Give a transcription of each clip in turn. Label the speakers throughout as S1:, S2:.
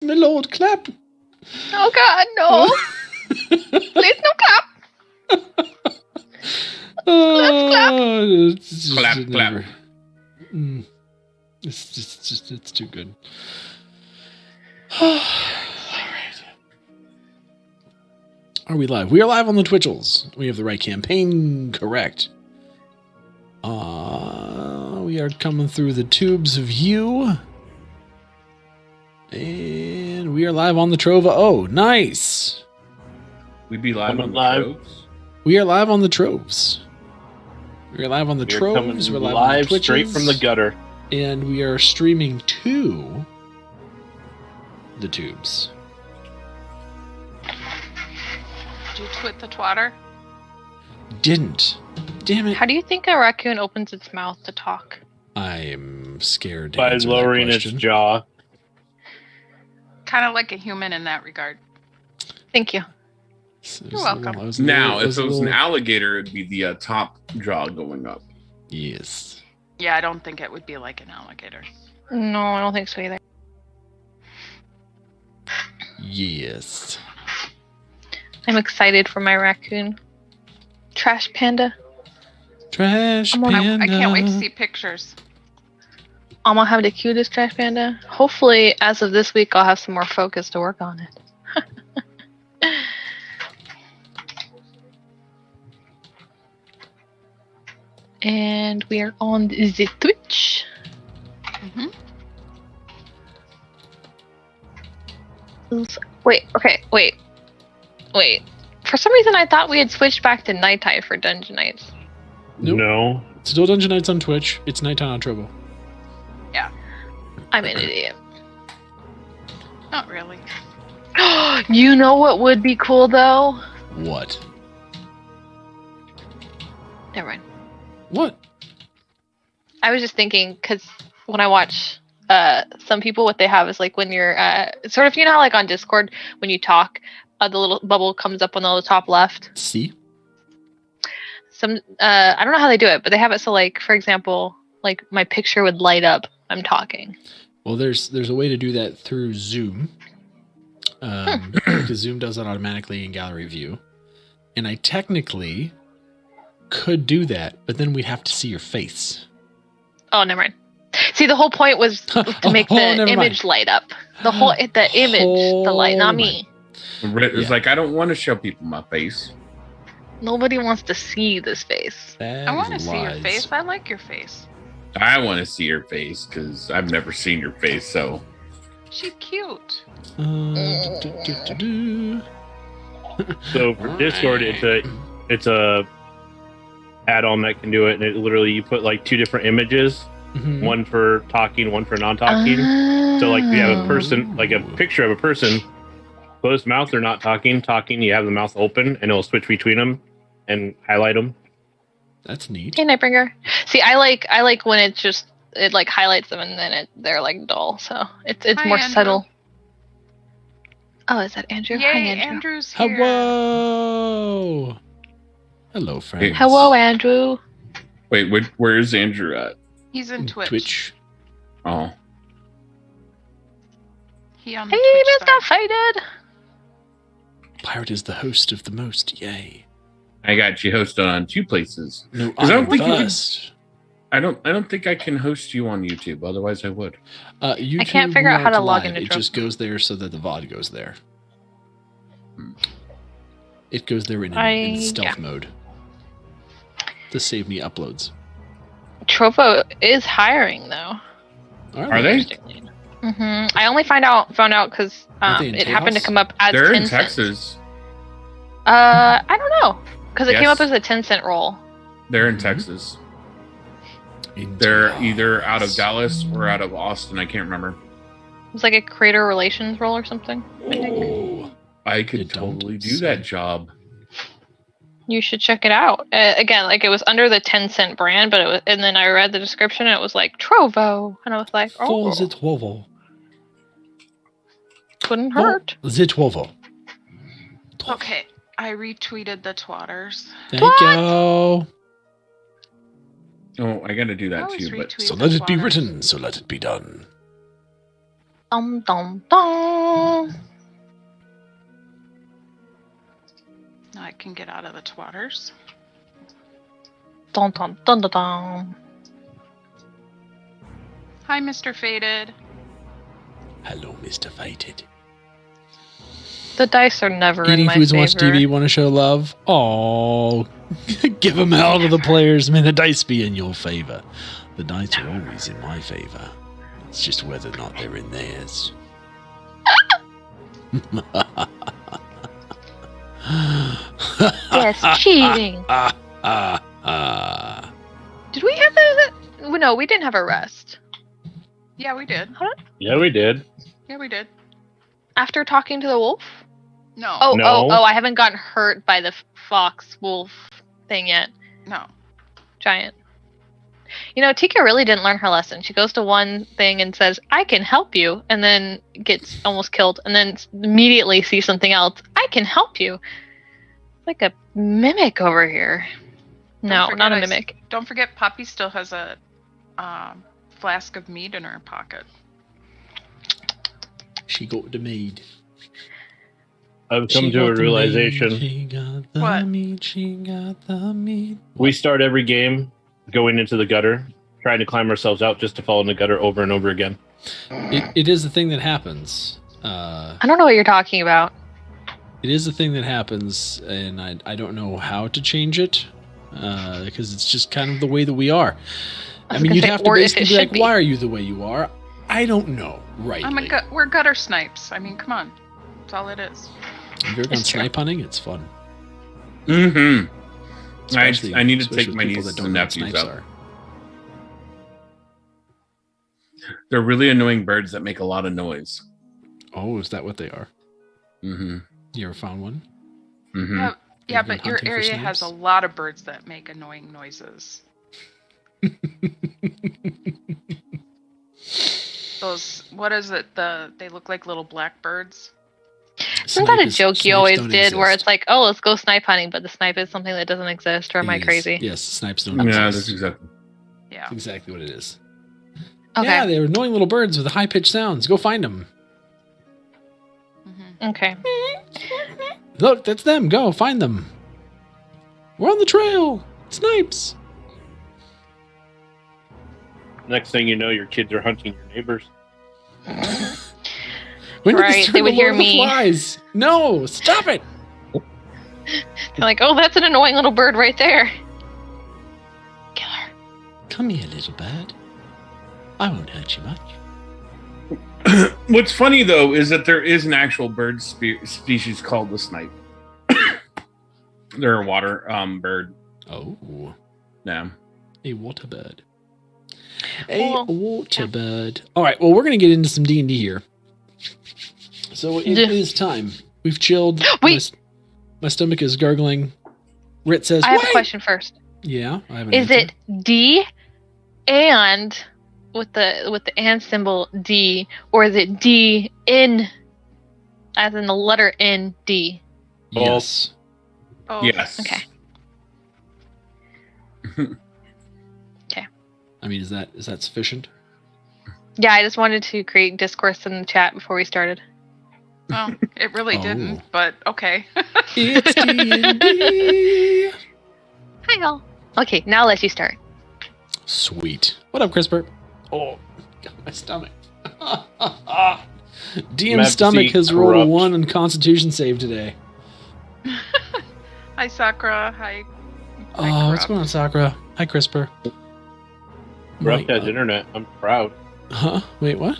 S1: My lord, clap.
S2: Oh God, no! Please no clap.
S1: It's
S3: Clap,
S1: just
S3: clap.
S1: never- It's just it's too good. All right. Are we live? We are live on the Twitchels. We have the right campaign correct. We are coming through the tubes of you. And we are live on the Trova. Oh, nice.
S3: We'd be live on the
S4: live.
S3: Troves.
S1: We are live on the Troves. We are live on the
S4: We're coming
S1: Troves. We're live on the
S4: live
S1: Twitches.
S4: straight from the gutter.
S1: And we are streaming to the tubes.
S5: Did you twit the twatter?
S1: Didn't. Damn it.
S2: How do you think a raccoon opens its mouth to talk?
S1: I'm scared to
S4: By
S1: answer that
S4: lowering its
S1: question.
S4: jaw.
S5: Kind of like a human in that regard.
S2: Thank you.
S5: You're welcome.
S3: Now, if it was an alligator, it'd be the top jaw going up.
S1: Yes.
S5: Yeah, I don't think it would be like an alligator.
S2: No, I don't think so either.
S1: Yes.
S2: I'm excited for my raccoon. Trash panda.
S1: Trash
S2: I'm on-
S1: panda.
S5: I can't wait to see pictures.
S2: I'm gonna have the cutest trash panda. Hopefully, as of this week, I'll have some more focus to work on it. And we are on the Twitch.
S5: Mm-hmm.
S2: Wait. For some reason, I thought we had switched back to nighttime for Dungeon Nytes.
S1: Nope.
S4: No.
S1: Still Dungeon Nytes on Twitch. It's nighttime on Trovo.
S2: I'm an idiot.
S5: Not really.
S2: You know what would be cool though?
S1: What?
S2: Never mind.
S1: What?
S2: I was just thinking because when I watch some people, what they have is like when you're sort of, you know how like on Discord when you talk, the little bubble comes up on the top left.
S1: See?
S2: Some I don't know how they do it, but they have it so like, for example, like my picture would light up. I'm talking.
S1: Well, there's a way to do that through Zoom. Because Zoom does that automatically in gallery view. And I technically could do that, but then we'd have to see your face.
S2: Oh, never mind. See, the whole point was to make the
S1: never
S2: image light up. The image, the light, not me.
S3: It's like, I don't want to show people my face.
S2: Nobody wants to see this face.
S5: I want to see your face. I like your face.
S3: I want to see your face because I've never seen your face, so.
S5: She's cute.
S4: So for Discord, it's a add-on that can do it, and it literally you put like two different images,
S1: Mhm.
S4: one for talking, one for non-talking. So like if you have a person, like a picture of a person, closed mouth or not talking, you have the mouth open, and it'll switch between them and highlight them.
S1: That's neat.
S2: Hey, Nightbringer. See, I like when it like highlights them and then they're like dull. So it's
S5: Hi,
S2: more
S5: Andrew.
S2: subtle. Oh, is that Andrew?
S5: Yay,
S2: Hi, Andrew.
S5: Andrew's here.
S1: Hello. Hello, friends.
S2: Hello, Andrew.
S3: Wait, where is Andrew at?
S5: He's in Twitch.
S1: Twitch.
S3: Oh.
S5: He on the
S2: Hey,
S5: Twitch
S2: Mr.
S5: side.
S2: Faded.
S1: Pirate is the host of the most. Yay.
S3: I got you hosted on two places.
S1: No,
S3: 'Cause I don't
S1: I'm
S3: think you can-
S1: first.
S3: I don't think I can host you on YouTube. Otherwise, I would.
S1: YouTube,
S2: can't figure out how
S1: not
S2: to log
S1: live.
S2: into
S1: It just goes there so that the VOD goes there.
S3: Hmm.
S1: It goes there in stealth mode to save me uploads.
S2: Trovo is hiring though.
S3: Are they?
S2: I only found out because
S1: Aren't they in
S2: it happened to
S1: Tejas?
S2: come up as
S3: They're
S2: 10
S3: in
S2: cents.
S3: Texas.
S2: I don't know because it came
S3: Yes.
S2: up as a 10-cent roll.
S3: They're in
S1: Mhm.
S3: Texas.
S1: In
S3: They're
S1: Tejas.
S3: either out of Dallas or out of Austin. I can't remember.
S2: It was like a creator relations role or something. I think.
S1: Oh.
S3: I
S1: You
S3: could
S1: don't
S3: totally do
S1: say.
S3: that job.
S2: You should check it out. Again, like it was under the 10-cent brand, but it was, and then I read the description and it was like Trovo, and I was like, oh,
S1: For the Twovo.
S2: couldn't hurt.
S1: The Twovo.
S5: Okay, I retweeted the twatters.
S1: Thank you.
S3: Oh, I got to do
S5: I
S3: that
S5: always
S3: too. But
S5: retweet
S1: So
S5: the
S1: let it be
S5: twatters.
S1: written, so let it be done.
S2: Dum dum dum.
S5: Now I can get out of the twatters.
S2: Dum dum dum dum dum.
S5: Hi, Mr. Faded.
S1: Hello, Mr. Fated.
S2: The dice are never in
S1: Eating
S2: my
S1: foods
S2: favor.
S1: and watch TV, want to show love? Oh, give them hell to the players. May the dice be in your favor. The dice are always in my favor. It's just whether or not they're in theirs.
S2: That's cheating. Did we have a... No, we didn't have a rest.
S5: Yeah, we did.
S4: Yeah, we did.
S5: Yeah, we did.
S2: After talking to the wolf?
S5: No.
S2: Oh,
S4: No.
S2: I haven't gotten hurt by the fox wolf thing yet.
S5: No.
S2: Giant. You know, Tika really didn't learn her lesson. She goes to one thing and says, I can help you, and then gets almost killed, and then immediately sees something else. I can help you. Like a mimic over here. No,
S5: Don't
S2: not a
S5: forget
S2: mimic.
S5: Don't forget, Poppy still has a flask of mead in her pocket.
S1: She got the mead.
S4: I've come to a realization.
S1: She got the
S5: What?
S1: mead. She got the mead.
S4: We start every game going into the gutter, trying to climb ourselves out just to fall in the gutter over and over again.
S1: It is the thing that happens.
S2: I don't know what you're talking about.
S1: It is the thing that happens, and I don't know how to change it because it's just kind of the way that we are. I
S2: was
S1: mean,
S2: gonna
S1: you'd
S2: say,
S1: have to
S2: or if
S1: basically
S2: it
S1: be like,
S2: should be.
S1: why are you the way you are? I don't know. Right.
S5: We're gutter snipes. I mean, come on. That's all it is.
S1: Have you ever gone
S2: It's true.
S1: snipe hunting? It's fun.
S3: Mm-hmm.
S1: Especially-
S3: I need to
S1: especially
S3: take
S1: with
S3: my
S1: people
S3: nieces
S1: that don't
S3: and
S1: know what
S3: nephews
S1: snipes
S3: out.
S1: are.
S3: They're really annoying birds that make a lot of noise.
S1: Oh, is that what they are?
S3: Mm-hmm.
S1: You ever found one?
S3: Mm-hmm.
S5: Yeah, yeah,
S1: Have you been
S5: but your
S1: hunting for
S5: area has a
S1: snipes?
S5: lot of birds that make annoying noises. Those, what is it? They look like little black birds.
S2: Isn't that a
S1: Snipes-
S2: joke you
S1: snipes
S2: always
S1: don't
S2: did where
S1: exist.
S2: it's like, oh, let's go snipe hunting, but the snipe is something that doesn't exist, or am I
S1: It is-
S2: crazy?
S1: Yes, snipes don't
S3: Yeah,
S1: exist.
S3: that's exactly.
S5: Yeah.
S1: That's exactly what it is.
S2: Okay.
S1: Yeah, they're annoying little birds with high pitched sounds. Go find them.
S5: hmm
S2: Okay.
S1: Look, that's them. Go find them. We're on the trail. Snipes.
S4: Next thing you know, your kids are hunting your neighbors.
S1: When did
S2: Right,
S1: this turn
S2: they would
S1: to
S2: hear
S1: Lord of the
S2: me.
S1: Flies? No, stop it.
S2: They're like, oh, that's an annoying little bird right there. Kill her.
S1: Come here, little bird. I won't hurt you much.
S3: What's funny though is that there is an actual bird species called the snipe. They're a water bird.
S1: Oh,
S3: Yeah.
S1: a water bird. A
S2: Well,
S1: water bird. All right, well, we're going to get into some D&D here. So it
S2: Yeah.
S1: is time. We've chilled.
S2: Wait.
S1: My stomach is gurgling. Rit says,
S2: I have
S1: "Wait!"
S2: a question first.
S1: Yeah, I have an
S2: Is
S1: answer.
S2: it D and with the and symbol D, or is it D in as in the letter N D?
S1: Yes.
S5: Oh,
S3: Yes.
S2: Okay.
S1: I mean, is that sufficient?
S2: Yeah, I just wanted to create discourse in the chat before we started.
S5: Well, it really
S1: Oh.
S5: didn't, but okay.
S1: It's D&D.
S2: Hi all. Okay, now I'll let you start.
S1: Sweet. What up, CRISPR? Oh, God, my stomach. DM's
S4: Map
S1: stomach
S4: C
S1: has rolled a
S4: corrupt.
S1: 1 on Constitution save today.
S5: Hi, Sakura. Hi.
S1: Oh, what's going on, Sakura? Hi, CRISPR.
S4: Corrupt
S1: My-
S4: has internet. I'm proud.
S1: Huh? Wait, what?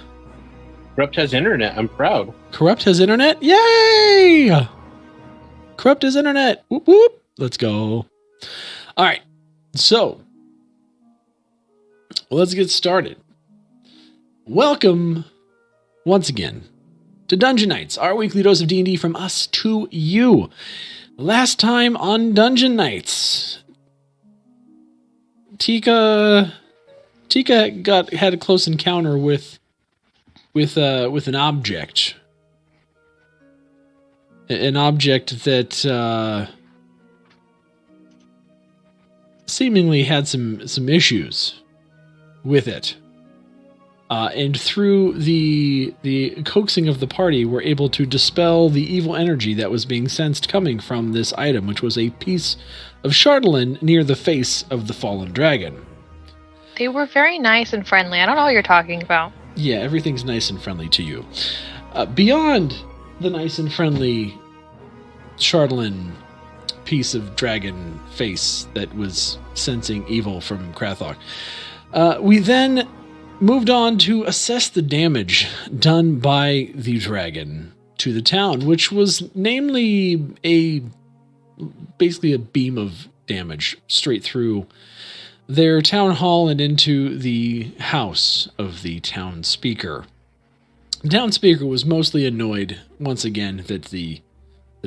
S4: Corrupt has internet. I'm proud.
S1: Corrupt has internet? Yay! Corrupt has internet. Whoop whoop. Let's go. All right. So, let's get started. Welcome once again to Dungeon Nytes, our weekly dose of D&D from us to you. Last time on Dungeon Nytes, Tika had a close encounter with an object. An object that seemingly had some issues with it. and through the coaxing of the party, were able to dispel the evil energy that was being sensed coming from this item, which was a piece of Chardalin near the face of the fallen dragon.
S2: They were very nice and friendly. I don't know what you're talking about.
S1: Yeah, everything's nice and friendly to you. Beyond the nice and friendly Chardalin piece of dragon face that was sensing evil from Krathok, we then moved on to assess the damage done by the dragon to the town, which was namely basically a beam of damage straight through their town hall and into the house of the town speaker. The town speaker was mostly annoyed once again that the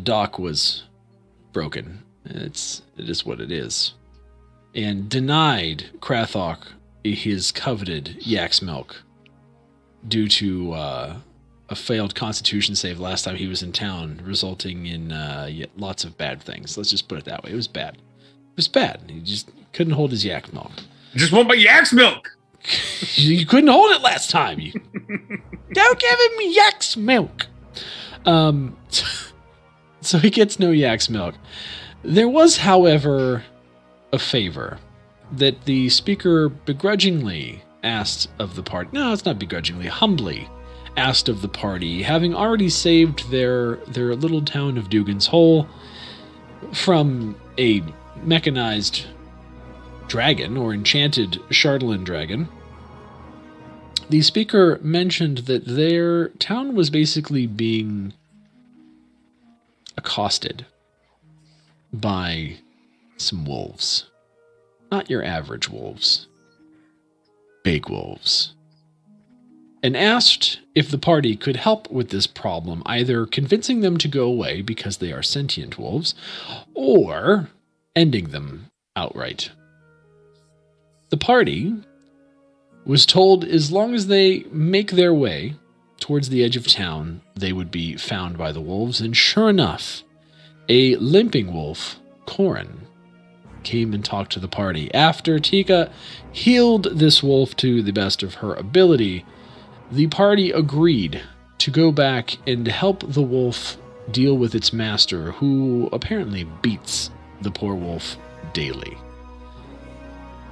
S1: dock was broken. It is what it is. And denied Krathok his coveted yak's milk due to a failed constitution save last time he was in town, resulting in lots of bad things. Let's just put it that way. It was bad. It was bad. He just couldn't hold his yak milk.
S3: Just want my yak's milk.
S1: You couldn't hold it last time. Don't give him yak's milk. So he gets no yak's milk. There was, however, a favor that the speaker begrudgingly asked of the party. No, it's not begrudgingly, humbly asked of the party, having already saved their little town of Dugan's Hole from a mechanized dragon, or enchanted Chardalin dragon. The speaker mentioned that their town was basically being accosted by some wolves. Not your average wolves. Big wolves. And asked if the party could help with this problem, either convincing them to go away because they are sentient wolves, or ending them outright. The party was told as long as they make their way towards the edge of town, they would be found by the wolves, and sure enough, a limping wolf, Corin, came and talked to the party. After Tika healed this wolf to the best of her ability, the party agreed to go back and help the wolf deal with its master, who apparently beats the poor wolf daily.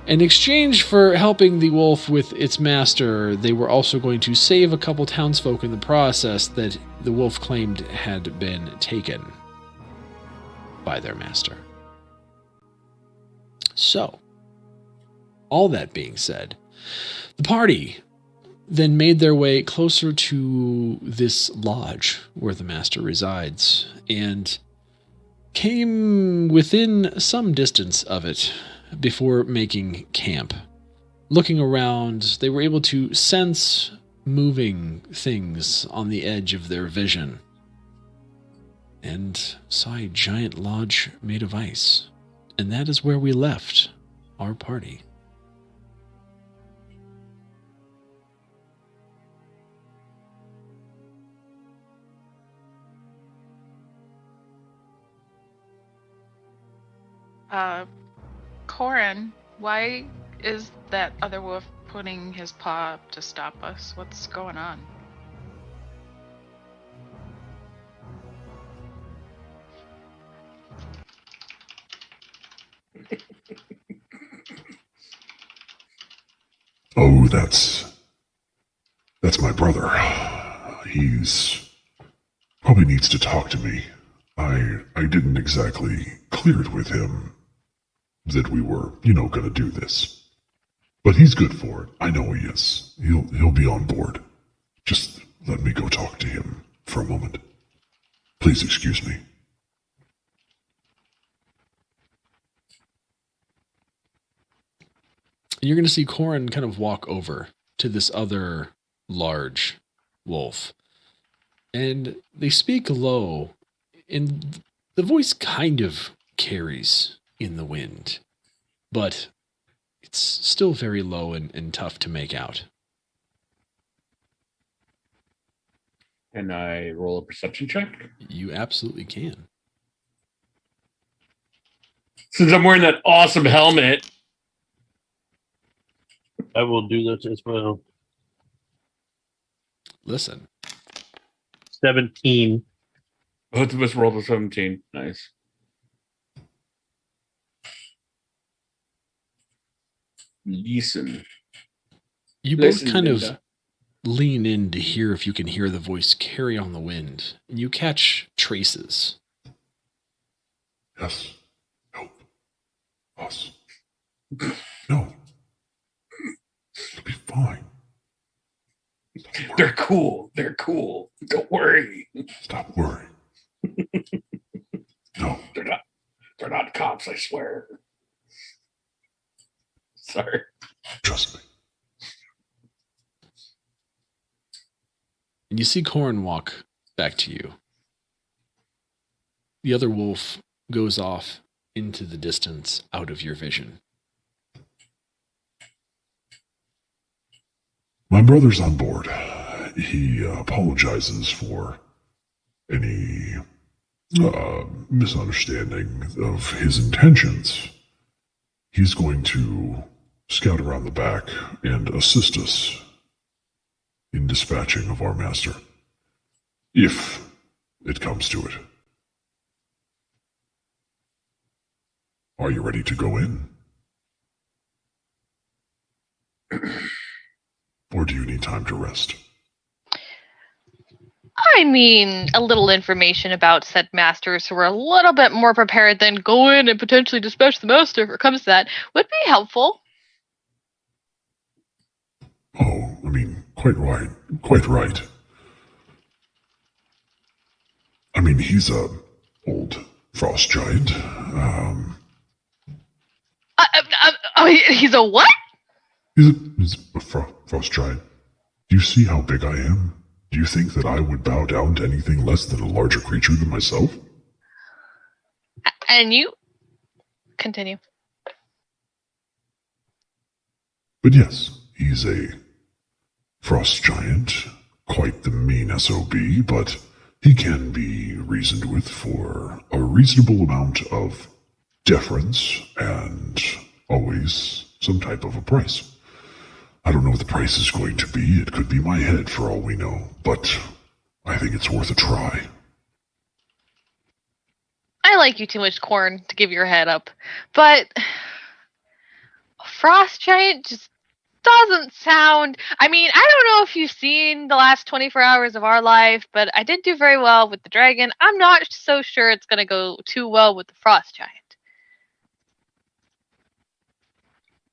S1: In exchange for helping the wolf with its master, they were also going to save a couple townsfolk in the process that the wolf claimed had been taken by their master. So, all that being said, the party then made their way closer to this lodge where the master resides, and came within some distance of it before making camp. Looking around, they were able to sense moving things on the edge of their vision, and saw a giant lodge made of ice. And that is where we left our party.
S5: Corin, why is that other wolf putting his paw up to stop us? What's going on?
S6: Oh, that's my brother. He's probably needs to talk to me. I didn't exactly clear it with him that we were, gonna do this. But he's good for it. I know he is. He'll be on board. Just let me go talk to him for a moment. Please excuse me.
S1: You're going to see Corin kind of walk over to this other large wolf. And they speak low, and the voice kind of carries in the wind, but it's still very low and tough to make out.
S3: Can I roll a perception check?
S1: You absolutely can.
S3: Since I'm wearing that awesome helmet.
S4: I will do that as well.
S1: listen.
S4: 17.
S3: Both of us rolled a 17. Nice. Listen.
S1: You both
S3: Listen,
S1: kind of
S3: Linda.
S1: lean in to hear if you can hear the voice carry on the wind, and you catch traces.
S6: Yes. Help. Us. No. It'll be fine. Stop
S3: They're
S6: worrying.
S3: cool. They're cool. Don't worry.
S6: Stop worrying. No.
S3: They're not. They're not cops. I swear. Sorry.
S6: Trust me.
S1: And you see Corin walk back to you. The other wolf goes off into the distance, out of your vision.
S6: My brother's on board. He apologizes for any misunderstanding of his intentions. He's going to scout around the back and assist us in dispatching of our master, if it comes to it. Are you ready to go in? Or do you need time to rest?
S2: I mean, a little information about said masters who are a little bit more prepared than go in and potentially dispatch the master if it comes to that would be helpful.
S6: Oh, I mean, quite right. Quite right. I mean, he's a old frost giant.
S2: He's a what?
S6: He's a frost giant. Do you see how big I am? Do you think that I would bow down to anything less than a larger creature than myself?
S2: And you continue.
S6: But yes, he's a frost giant, quite the mean SOB, but he can be reasoned with for a reasonable amount of deference and always some type of a price. I don't know what the price is going to be. It could be my head for all we know, but I think it's worth a try.
S2: I like you too much, Corn, to give your head up. But a frost giant just doesn't sound... I mean, I don't know if you've seen the last 24 hours of our life, but I did do very well with the dragon. I'm not so sure it's going to go too well with the frost giant.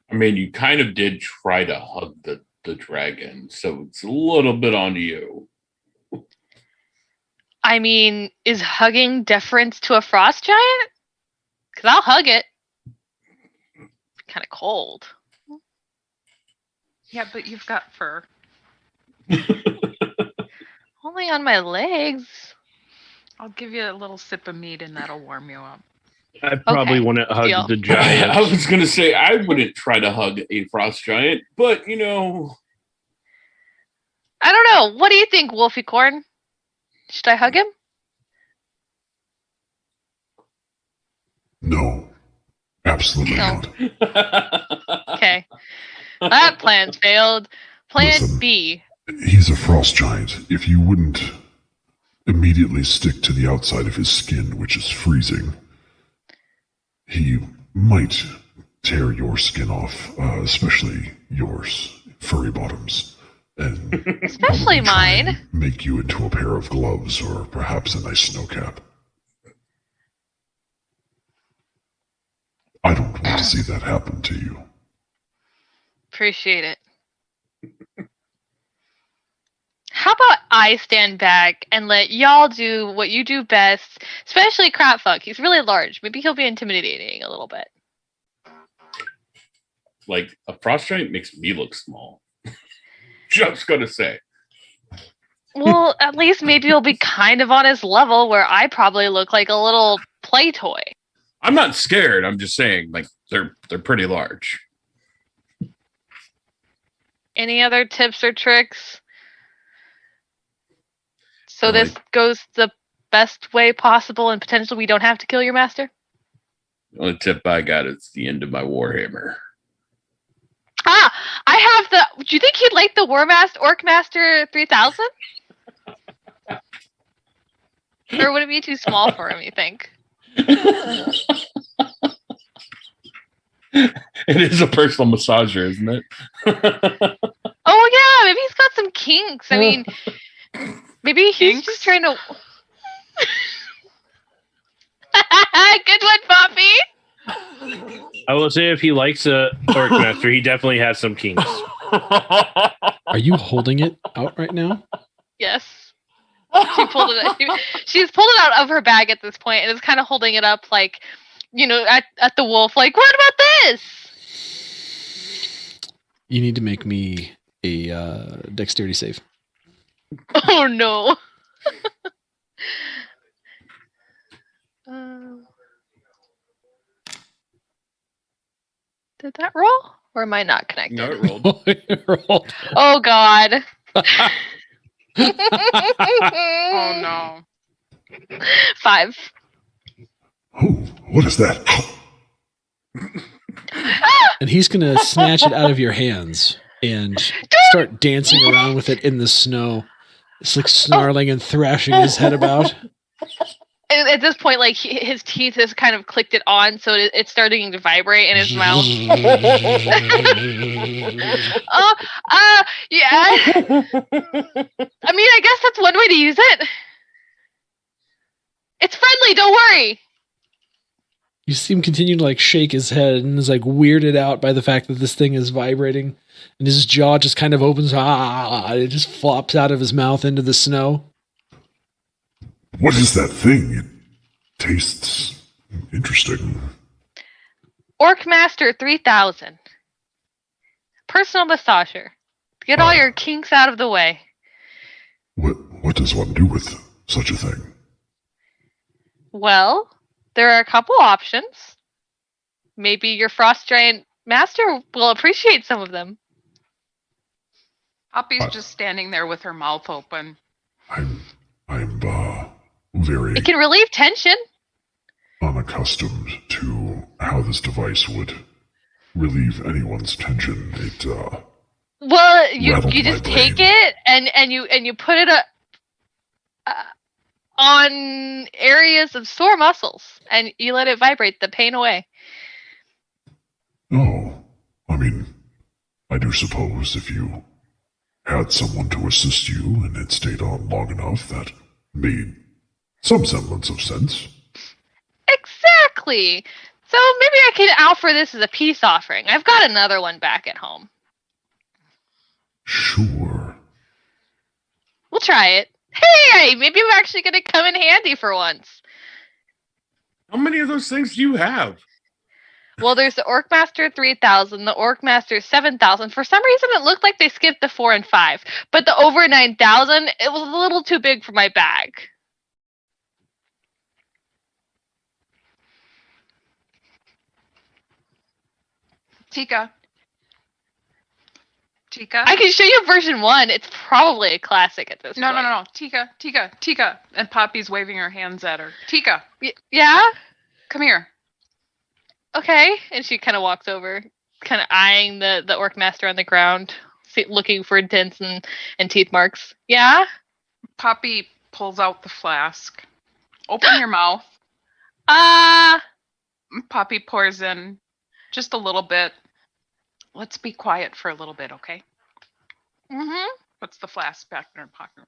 S3: I mean, you kind of did try to hug the dragon, so it's a little bit on you.
S2: I mean, is hugging deference to a frost giant? Because I'll hug it. Kind of cold.
S5: Yeah, but you've got fur.
S2: Only on my legs.
S5: I'll give you a little sip of mead and that'll warm you up.
S4: I probably
S2: Okay,
S4: wouldn't hug
S2: deal.
S4: the
S3: I
S4: giant.
S3: was going to say, I wouldn't try to hug a frost giant, but, you know...
S2: I don't know. What do you think, Wolfie Corn? Should I hug him?
S6: No, absolutely
S2: No.
S6: not.
S2: Okay. That plan's failed. Plan
S6: Listen.
S2: B.
S6: He's a frost giant. If you wouldn't immediately stick to the outside of his skin, which is freezing, he might tear your skin off, especially yours, furry bottoms, and
S2: Especially
S6: probably try
S2: mine.
S6: and make you into a pair of gloves or perhaps a nice snow cap. I don't want to see that happen to you.
S2: Appreciate it. How about I stand back and let y'all do what you do best, especially Crapfuck. He's really large. Maybe he'll be intimidating a little bit.
S3: Like, a frost giant makes me look small. Just gonna say.
S2: Well, at least maybe he'll be kind of on his level where I probably look like a little play toy.
S3: I'm not scared. I'm just saying, like, they're pretty large.
S2: Any other tips or tricks? So
S3: I
S2: this goes the best way possible and potentially we don't have to kill your master?
S3: The only tip I got is the end of my warhammer.
S2: I have the. Do you think he'd like the Orc Master 3000? Or would it be too small for him, you think?
S3: It is a personal massager, isn't it?
S2: Oh, yeah, maybe he's got some kinks. I mean, maybe he's
S5: Kinks?
S2: just trying to. Good one, Poppy!
S4: I will say if he likes a Orc Master, he definitely has some kinks.
S1: Are you holding it out right now?
S2: Yes. She pulled it. She's pulled it out of her bag at this point and is kind of holding it up, like, at the wolf. Like, what about this?
S1: You need to make me a dexterity save.
S2: Oh no. Did that roll, or am I not connected?
S3: No, it rolled.
S1: Rolled.
S2: Oh God.
S5: Oh no.
S6: Oh,
S2: 5.
S6: what is that?
S1: And he's going to snatch it out of your hands and start dancing around with it in the snow. It's like snarling and thrashing his head about.
S2: And at this point, like his teeth has kind of clicked it on, so it's starting to vibrate in his mouth. Yeah. I mean, I guess that's one way to use it. It's friendly. Don't worry.
S1: You see him continue to like shake his head and is like weirded out by the fact that this thing is vibrating, and his jaw just kind of opens. It just flops out of his mouth into the snow.
S6: What is that thing? It tastes interesting.
S2: Orc Master 3000. Personal massager. Get all your kinks out of the way.
S6: What does one do with such a thing?
S2: Well, there are a couple options. Maybe your Frost Giant Master will appreciate some of them.
S5: Poppy's just standing there with her mouth open.
S6: I'm very
S2: It can relieve tension.
S6: unaccustomed to how this device would relieve anyone's tension.
S2: Well, you
S6: rattled my
S2: just
S6: brain.
S2: take it and you put it on areas of sore muscles and you let it vibrate the pain away.
S6: Oh, I mean, I do suppose if you had someone to assist you and it stayed on long enough, that made some semblance of sense.
S2: Exactly. So maybe I can offer this as a peace offering. I've got another one back at home.
S6: Sure.
S2: We'll try it. Hey, maybe I'm actually going to come in handy for once.
S3: How many of those things do you have?
S2: Well, there's the Orc Master 3000, the Orc Master 7000. For some reason, it looked like they skipped the 4 and 5. But the over 9000, it was a little too big for my bag.
S5: Tika.
S2: I can show you version 1. It's probably a classic at this point.
S5: No. Tika. And Poppy's waving her hands at her. Tika,
S2: Yeah?
S5: come here.
S2: Okay. And she kind of walks over, kind of eyeing the Orc Master on the ground, looking for dents and teeth marks. Yeah?
S5: Poppy pulls out the flask. Open your mouth. Poppy pours in just a little bit. Let's be quiet for a little bit, okay?
S2: Mm-hmm.
S5: Puts the flask back in her pocket.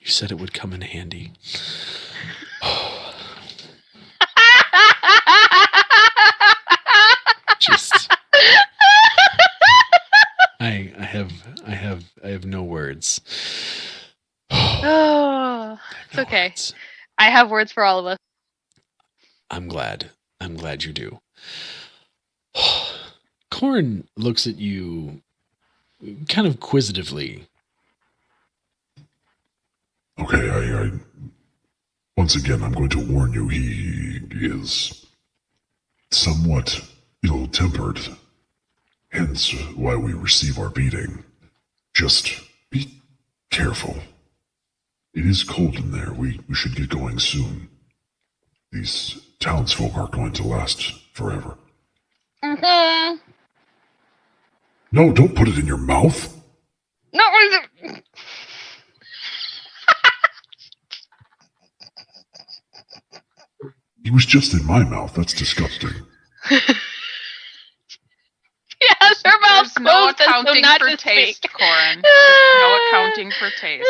S1: You said it would come in handy. Just, I have no words.
S2: Oh, it's
S1: No
S2: okay.
S1: words.
S2: I have words for all of us.
S1: I'm glad you do. Corn looks at you kind of quizzitively.
S6: Okay, I once again, I'm going to warn you, he is somewhat ill-tempered. Hence why we receive our beating. Just be careful. It is cold in there. We should get going soon. These townsfolk aren't going to last forever.
S2: Mm-hmm.
S6: No, don't put it in your mouth.
S2: No, what is it?
S6: He was just in my mouth. That's disgusting.
S2: Yes, her mouth
S5: There's no
S2: closed as though
S5: accounting
S2: not
S5: for
S2: to
S5: taste,
S2: speak.
S5: Corin. No accounting for taste.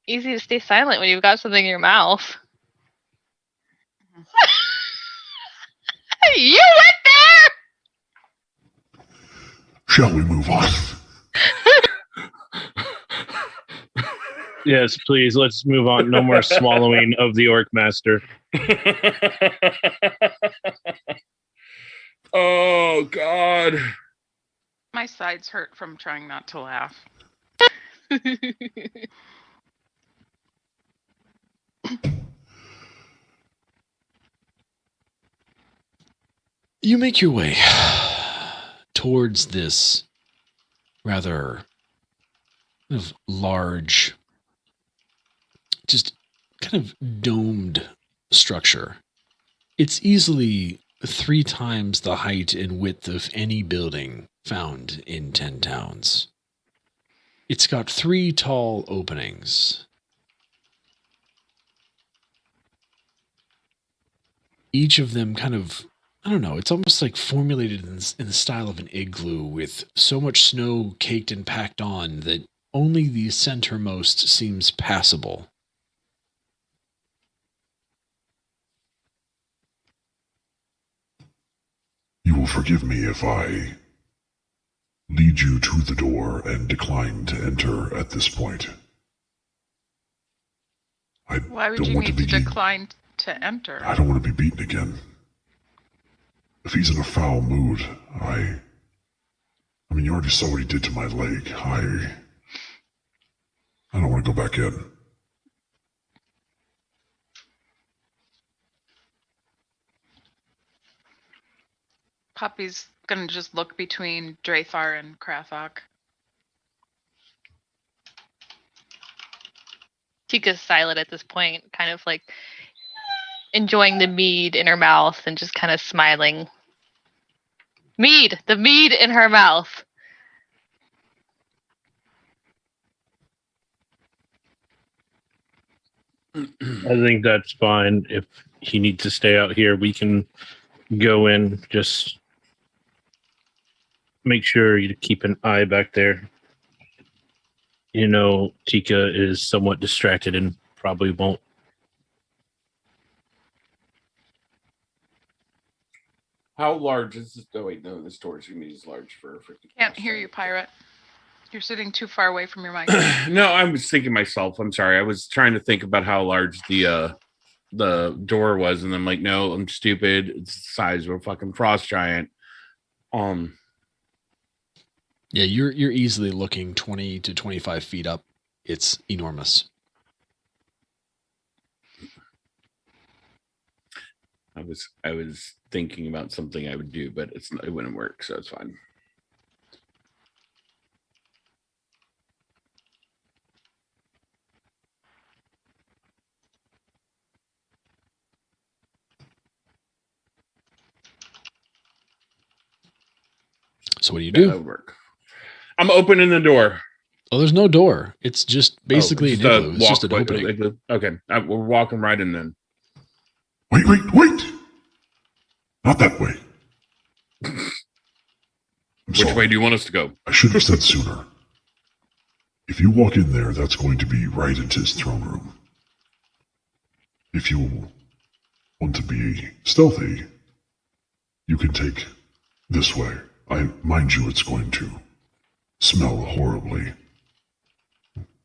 S2: Easy to stay silent when you've got something in your mouth. You went there!
S6: Shall we move on?
S4: Yes, please. Let's move on. No more swallowing of the Orc Master.
S3: Oh, God.
S5: My sides hurt from trying not to laugh.
S1: You make your way towards this rather kind of large, just kind of domed structure. It's easily 3 times the height and width of any building found in 10 towns. It's got 3 tall openings. Each of them kind of, I don't know, it's almost like formulated in the style of an igloo with so much snow caked and packed on that only the centermost seems passable.
S6: You will forgive me if I lead you to the door and decline to enter at this point.
S5: Why would
S6: don't
S5: you
S6: want
S5: need
S6: to
S5: to
S6: be
S5: decline to enter?
S6: I don't want to be beaten again. If he's in a foul mood, I mean, you already saw what he did to my leg. I don't want to go back in.
S5: Poppy's gonna just look between Dreythar and Krathok.
S2: Tika's silent at this point, kind of like enjoying the mead in her mouth and just kind of smiling. The mead in her mouth.
S4: I think that's fine. If he needs to stay out here, we can go in. Just make sure you keep an eye back there. You know, Tika is somewhat distracted and probably won't.
S3: How large is this? Oh, wait, no, this door's going to be as large for a freaking.
S5: Can't hear you, pirate. You're sitting too far away from your mic.
S3: No, I was thinking myself. I'm sorry. I was trying to think about how large the door was, and I'm like, no, I'm stupid. It's the size of a fucking frost giant.
S1: Yeah, you're easily looking 20 to 25 feet up. It's enormous.
S3: I was thinking about something I would do, but it wouldn't work, so it's fine.
S1: So what do you
S3: Yeah,
S1: do?
S3: that would work. I'm opening the door.
S1: Oh, there's no door. It's just basically an igloo. It's just an
S3: walkway,
S1: opening.
S3: igloo. Okay, we're walking right in then.
S6: Wait! Not that way.
S3: Which way do you want us to go?
S6: I should have said sooner. If you walk in there, that's going to be right into his throne room. If you want to be stealthy, you can take this way. Mind you, it's going to smell horribly.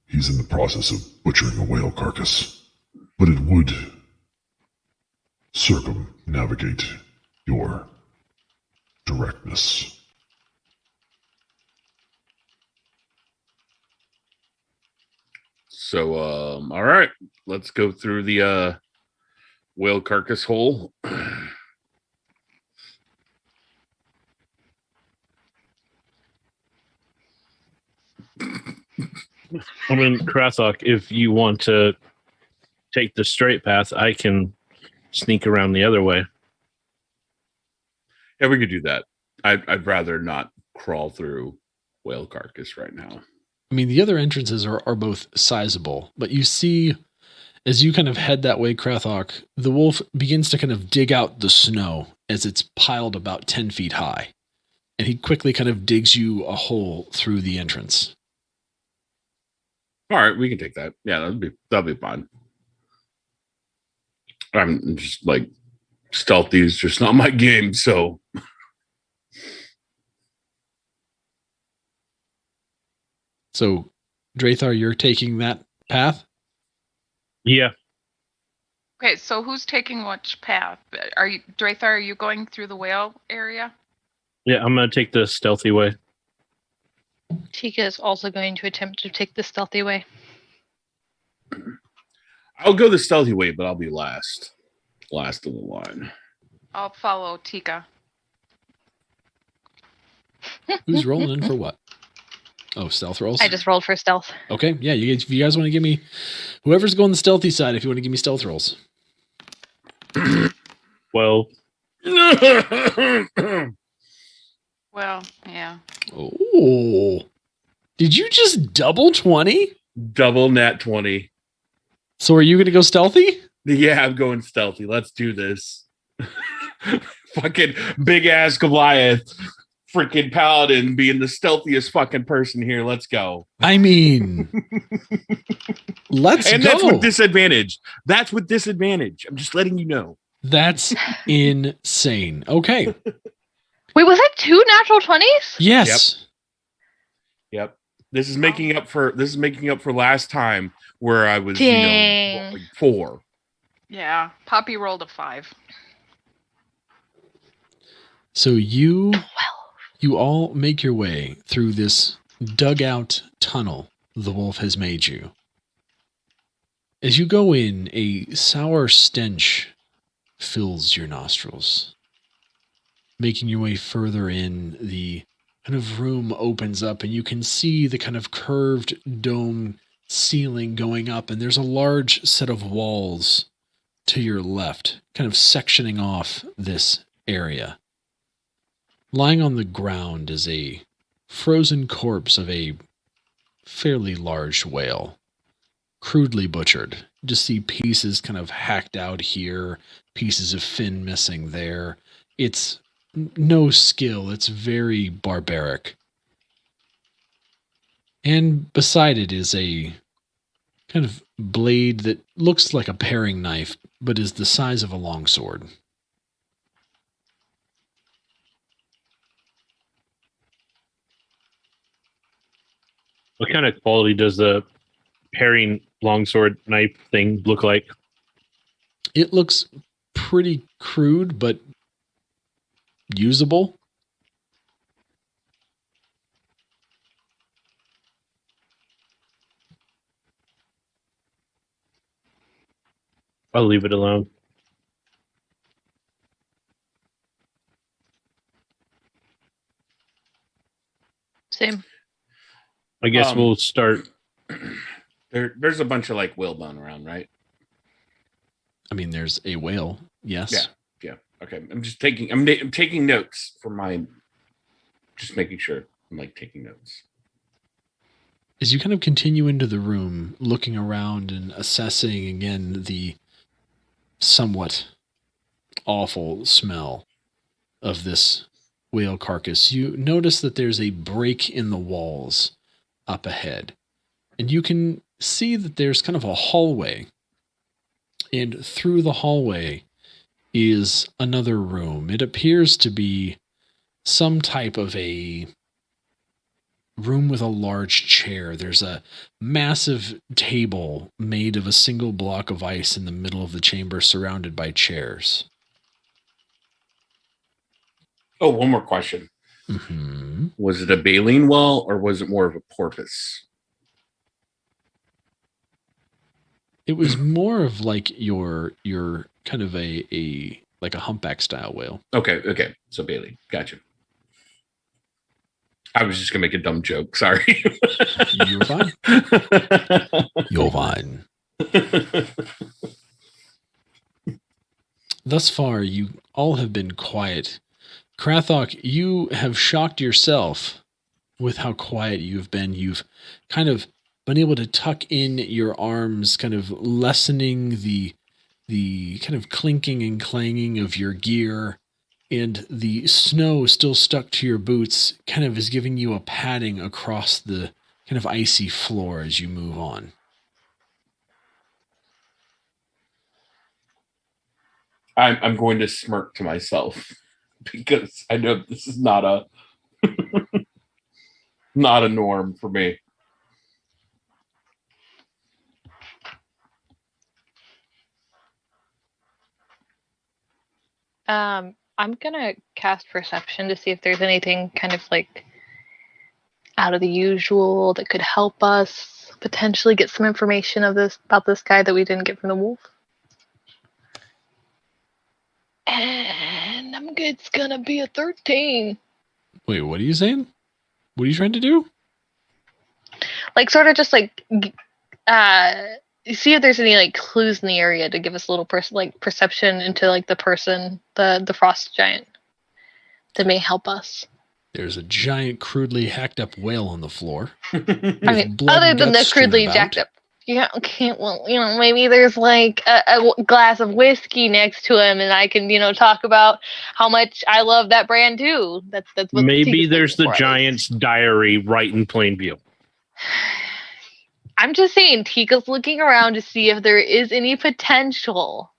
S6: He's in the process of butchering a whale carcass, but it would circumnavigate your directness.
S3: So, all right, let's go through the whale carcass hole.
S4: I mean, Krathok, if you want to take the straight path, I can sneak around the other way.
S3: Yeah, we could do that. I'd rather not crawl through whale carcass right now.
S1: I mean, the other entrances are both sizable, but you see, as you kind of head that way, Krathok, the wolf begins to kind of dig out the snow as it's piled about 10 feet high. And he quickly kind of digs you a hole through the entrance.
S3: All right, we can take that. Yeah, that'll be fine. I'm just like stealthy is just not my game, so
S1: So, Drathar, you're taking that path?
S4: Yeah.
S5: Okay, so who's taking which path? Are you, Drathar, are you going through the whale area?
S4: Yeah, I'm going to take the stealthy way.
S2: Tika is also going to attempt to take the stealthy way.
S3: I'll go the stealthy way, but I'll be last of the line.
S5: I'll follow Tika.
S1: Who's rolling in for what? Oh, stealth rolls?
S2: I just rolled for stealth.
S1: Okay, yeah, if you guys want to give me... Whoever's going the stealthy side, if you want to give me stealth rolls.
S4: Well,
S5: Well, yeah.
S1: Oh. Did you just double 20?
S3: Double nat 20.
S1: So are you going to go stealthy?
S3: Yeah, I'm going stealthy. Let's do this. Fucking big ass Goliath. Freaking paladin being the stealthiest fucking person here. Let's go.
S1: I mean, let's
S3: And
S1: go.
S3: that's with disadvantage. That's with disadvantage. I'm just letting you know.
S1: That's insane. Okay.
S2: Wait, was that 2 natural 20s?
S1: Yes.
S3: Yep. This is making up for last time where I was,
S2: Dang.
S3: like 4.
S5: Yeah. Poppy rolled a 5.
S1: So you all make your way through this dugout tunnel the wolf has made you. As you go in, a sour stench fills your nostrils. Making your way further in, the kind of room opens up and you can see the kind of curved dome ceiling going up, and there's a large set of walls to your left, kind of sectioning off this area. Lying on the ground is a frozen corpse of a fairly large whale, crudely butchered. You just see pieces kind of hacked out here, pieces of fin missing there. It's no skill. It's very barbaric. And beside it is a kind of blade that looks like a paring knife, but is the size of a longsword.
S4: what kind of quality does the paring longsword knife thing look like?
S1: It looks pretty crude, but usable.
S4: I'll leave it alone.
S2: Same.
S4: I guess we'll start.
S3: There's a bunch of like whalebone around, right?
S1: I mean, there's a whale. Yes.
S3: Yeah. Okay. I'm taking notes for my. Just making sure I'm like taking notes.
S1: As you kind of continue into the room, looking around and assessing again the somewhat awful smell of this whale carcass, you notice that there's a break in the walls up ahead. And you can see that there's kind of a hallway. And through the hallway is another room. It appears to be some type of a room with a large chair. There's a massive table made of a single block of ice in the middle of the chamber, surrounded by chairs.
S3: Oh, one more question.
S1: Mm-hmm.
S3: Was it a baleen whale or was it more of a porpoise?
S1: It was more of like your kind of a like a humpback style whale.
S3: Okay. So Bailey, gotcha. I was just gonna make a dumb joke. Sorry.
S1: You're fine. You're fine. Thus far, you all have been quiet. Krathok, you have shocked yourself with how quiet you've been. You've kind of been able to tuck in your arms, kind of lessening the kind of clinking and clanging of your gear, and the snow still stuck to your boots kind of is giving you a padding across the kind of icy floor as you move on.
S3: I'm going to smirk to myself because I know this is not a not a norm for me.
S2: I'm gonna cast perception to see if there's anything kind of like out of the usual that could help us potentially get some information about this guy that we didn't get from the wolf. And it's gonna be a 13.
S1: Wait, what are you saying? What are you trying to do?
S2: Like, sort of just like, see if there's any like clues in the area to give us a little perception into like the person, the frost giant, that may help us.
S1: There's a giant, crudely hacked up whale on the floor.
S2: I mean, other than the crudely jacked up. Yeah, okay, well, maybe there's like a glass of whiskey next to him, and I can, talk about how much I love that brand too. That's what.
S4: Maybe there's the giant's diary right in plain view.
S2: I'm just saying, Tika's looking around to see if there is any potential.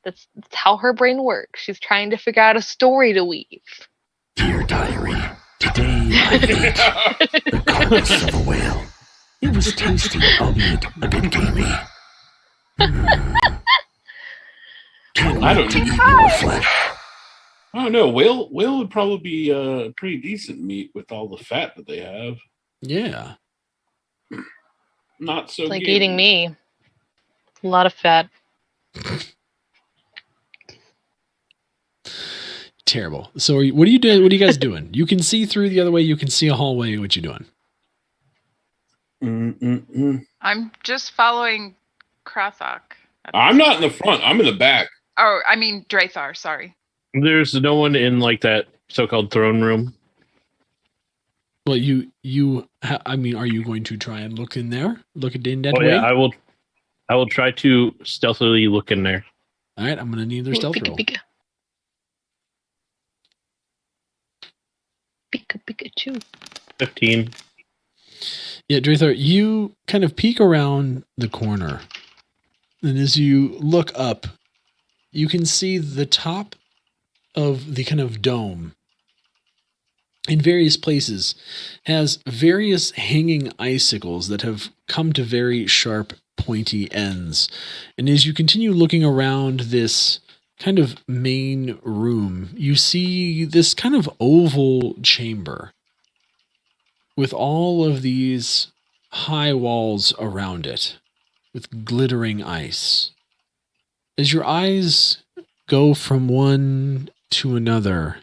S2: That's how her brain works. She's trying to figure out a story to weave.
S7: Dear diary, today I ate the carcass of a whale. It was tasty, albeit a bit gamey. Can't wait to eat more flesh.
S3: I don't know. Whale would probably be pretty decent meat with all the fat that they have.
S1: Yeah.
S3: Not so
S2: It's like
S3: gamey.
S2: eating me. A lot of fat.
S1: Terrible. So what are you doing? What are you guys doing? You can see through the other way. You can see a hallway. What you doing?
S5: I'm just following Krathok.
S3: I'm not in the front. I'm in the back.
S5: Oh, I mean Drathar, sorry.
S4: There's no one in like that so-called throne room.
S1: Well, I mean, are you going to try and look in there? Look in that
S4: Oh
S1: way?
S4: yeah, I will try to stealthily look in there.
S1: All right, I'm going to need their stealth roll.
S2: Pikachu.
S4: 15.
S1: Yeah, Drathar, you kind of peek around the corner. And as you look up, you can see the top of the kind of dome in various places has various hanging icicles that have come to very sharp, pointy ends. And as you continue looking around this kind of main room, you see this kind of oval chamber with all of these high walls around it, with glittering ice. As your eyes go from one to another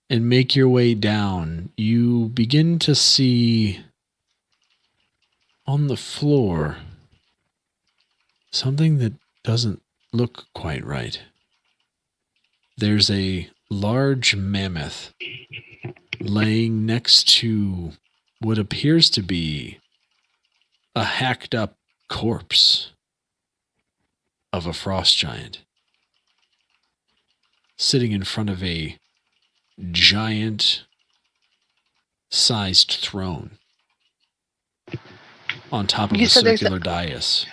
S1: and make your way down, you begin to see on the floor something that doesn't look quite right. There's a large mammoth laying next to what appears to be a hacked up corpse of a frost giant, sitting in front of a giant sized throne on top of a circular dais.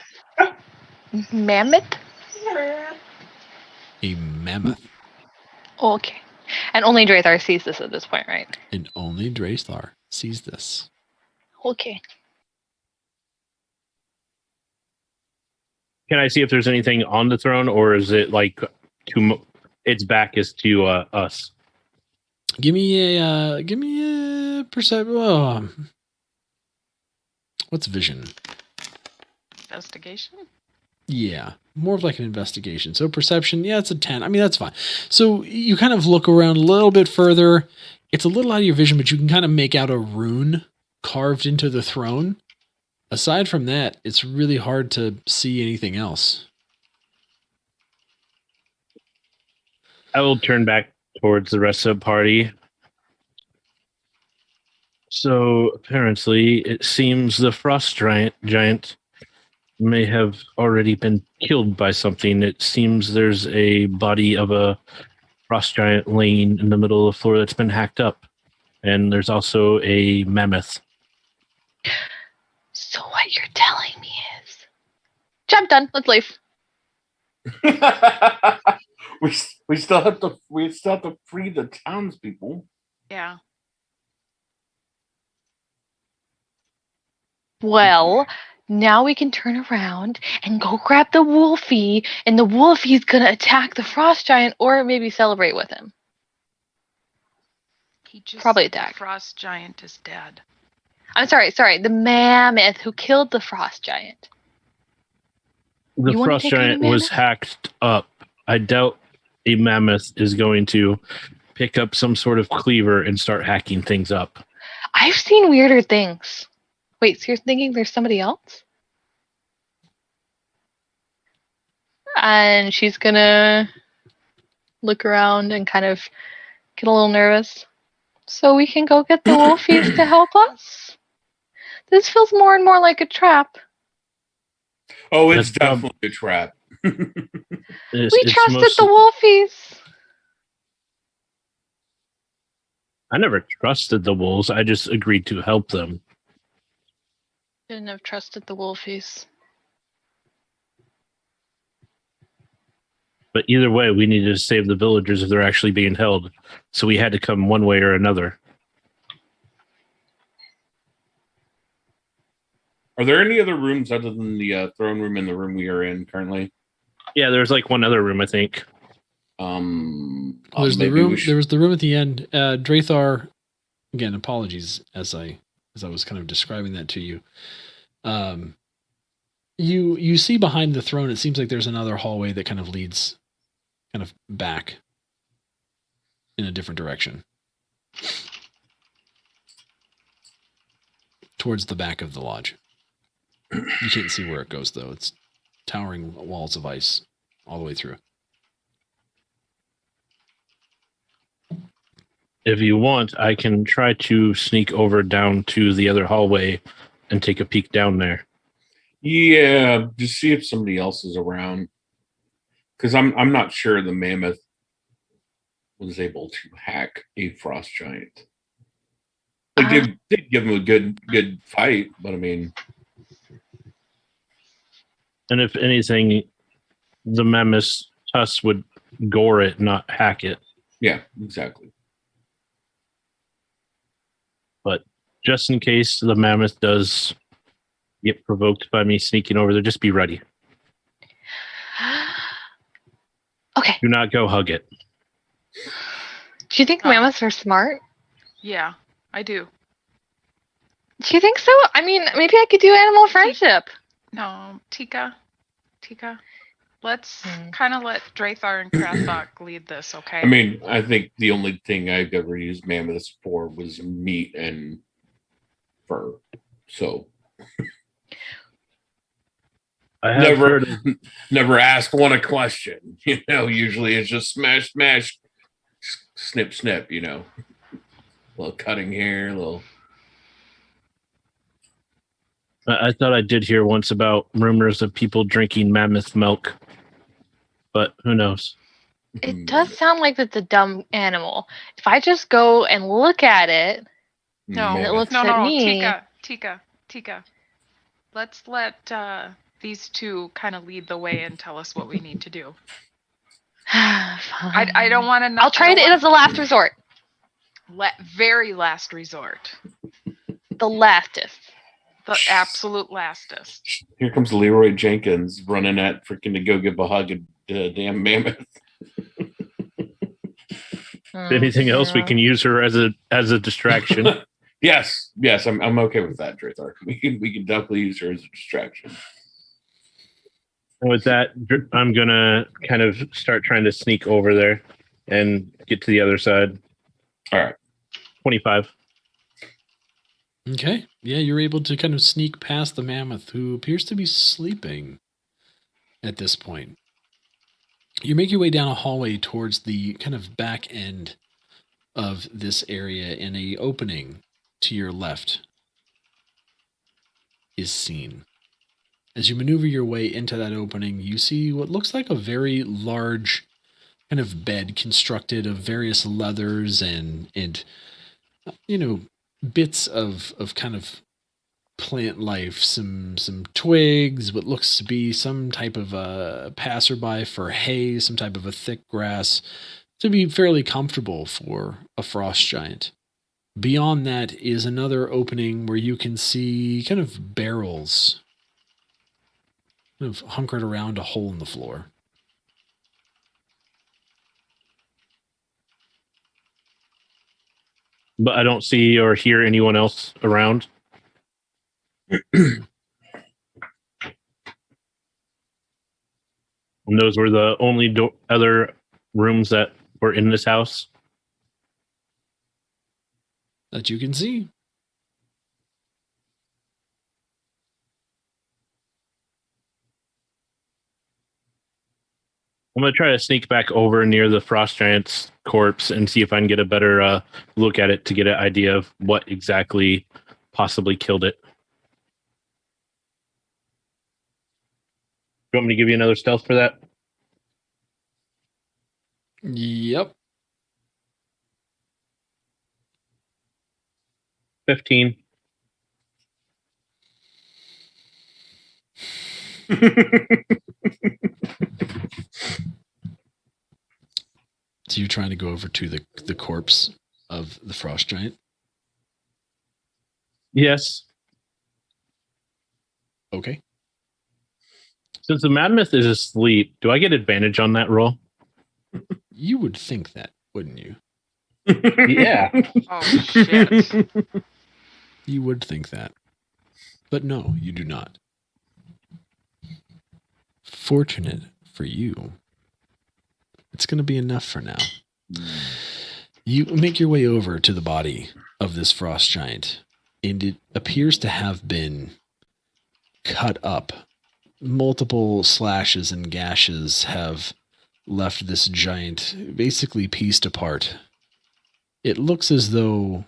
S2: Mammoth?
S1: A mammoth.
S2: Oh, okay. And only Drathar sees this at this point, right?
S1: And only Drathar sees this.
S2: Okay.
S4: Can I see if there's anything on the throne, or is it like its back is to us?
S1: Give me a perception. What's vision?
S5: Investigation?
S1: Yeah, more of like an investigation. So perception, yeah, it's a 10. I mean, that's fine. So you kind of look around a little bit further. It's a little out of your vision, but you can kind of make out a rune carved into the throne. Aside from that, it's really hard to see anything else.
S4: I will turn back towards the rest of the party. So apparently, it seems the frost giant may have already been killed by something. It seems there's a body of a frost giant laying in the middle of the floor that's been hacked up. And there's also a mammoth.
S2: So what you're telling me is... Job done. Let's leave.
S3: we still have to free the townspeople.
S5: Yeah.
S2: Well, now we can turn around and go grab the wolfie, and the wolfie's gonna attack the frost giant, or maybe celebrate with him.
S5: He just
S2: Probably
S5: said the
S2: attack.
S5: frost giant is dead.
S2: I'm sorry, the mammoth who killed the frost giant.
S4: The
S2: You wanna
S4: frost
S2: take on a
S4: giant was
S2: mammoth?
S4: hacked up. I doubt a mammoth is going to pick up some sort of cleaver and start hacking things up.
S2: I've seen weirder things. Wait, so you're thinking there's somebody else? And she's gonna look around and kind of get a little nervous. So we can go get the wolfies to help us? This feels more and more like a trap.
S3: Oh, it's
S4: That's
S3: definitely a trap.
S2: We trusted the wolfies.
S4: I never trusted the wolves. I just agreed to help them.
S2: Shouldn't have trusted the wolfies.
S4: But either way, we needed to save the villagers if they're actually being held. So we had to come one way or another.
S3: Are there any other rooms other than the throne room and the room we are in currently?
S4: Yeah, there's like one other room, I think.
S1: There's the
S3: maybe
S1: room.
S3: we should-
S1: There was the room at the end. Drathar, again, apologies as I was kind of describing that to you. You see behind the throne, it seems like there's another hallway that kind of leads kind of back in a different direction. Towards the back of the lodge. You can't see where it goes, though. It's towering walls of ice all the way through.
S4: If you want, I can try to sneak over down to the other hallway and take a peek down there.
S3: Yeah, just see if somebody else is around. Because I'm not sure the mammoth was able to hack a frost giant. Like they did give him a good fight, but I mean,
S4: And if anything, the mammoth's tusk would gore it, not hack it.
S3: yeah, exactly.
S4: But just in case the mammoth does get provoked by me sneaking over there, just be ready.
S2: Okay.
S4: Do not go hug it.
S2: Do you think mammoths are smart?
S5: Yeah, I do.
S2: Do you think so? I mean, maybe I could do animal friendship.
S5: No, Tika, let's kind of let Drathar and Krathok lead this, okay?
S3: I mean, I think the only thing I've ever used mammoths for was meat and fur. So
S4: I have heard of,
S3: never asked one a question. You know, usually it's just smash, smash, snip, snip. You know, a little cutting here, a little.
S4: I thought I did hear once about rumors of people drinking mammoth milk, but who knows?
S2: It does sound like it's a dumb animal. If I just go and look at it,
S5: No,
S2: it looks
S5: no,
S2: at
S5: no,
S2: me.
S5: Tika. Let's let these two kind of lead the way and tell us what we need to do. I don't want to.
S2: I'll try it as a last resort.
S5: Very last resort.
S2: The lastest.
S5: The absolute lastest.
S3: Here comes Leroy Jenkins running at freaking to go give a hug at damn mammoth.
S4: Anything else, we can use her as a distraction.
S3: Yes, I'm okay with that, Drathar. We can definitely use her as a distraction.
S4: And with that, I'm going to kind of start trying to sneak over there and get to the other side.
S3: All right.
S4: 25.
S1: Okay. Yeah, you're able to kind of sneak past the mammoth, who appears to be sleeping at this point. You make your way down a hallway towards the kind of back end of this area, and a opening to your left is seen. As you maneuver your way into that opening, you see what looks like a very large kind of bed constructed of various leathers and bits of kind of plant life, some twigs, what looks to be some type of a passerby for hay, some type of a thick grass, to be fairly comfortable for a frost giant. Beyond that is another opening where you can see kind of barrels kind of hunkered around a hole in the floor.
S4: But I don't see or hear anyone else around. And those were the only other rooms that were in this house.
S1: That you can see.
S4: I'm going to try to sneak back over near the frost giant's corpse and see if I can get a better look at it to get an idea of what exactly possibly killed it. You want me to give you another stealth for that?
S1: Yep.
S4: 15.
S1: So you're trying to go over to the corpse of the frost giant?
S4: Yes.
S1: Okay.
S4: Since the mammoth is asleep, do I get advantage on that roll?
S1: You would think that, wouldn't you?
S4: Yeah.
S5: Oh, shit.
S1: You would think that. But no, you do not. Fortunate for you, it's going to be enough for now. You make your way over to the body of this frost giant, and it appears to have been cut up. Multiple slashes and gashes have left this giant basically pieced apart. It looks as though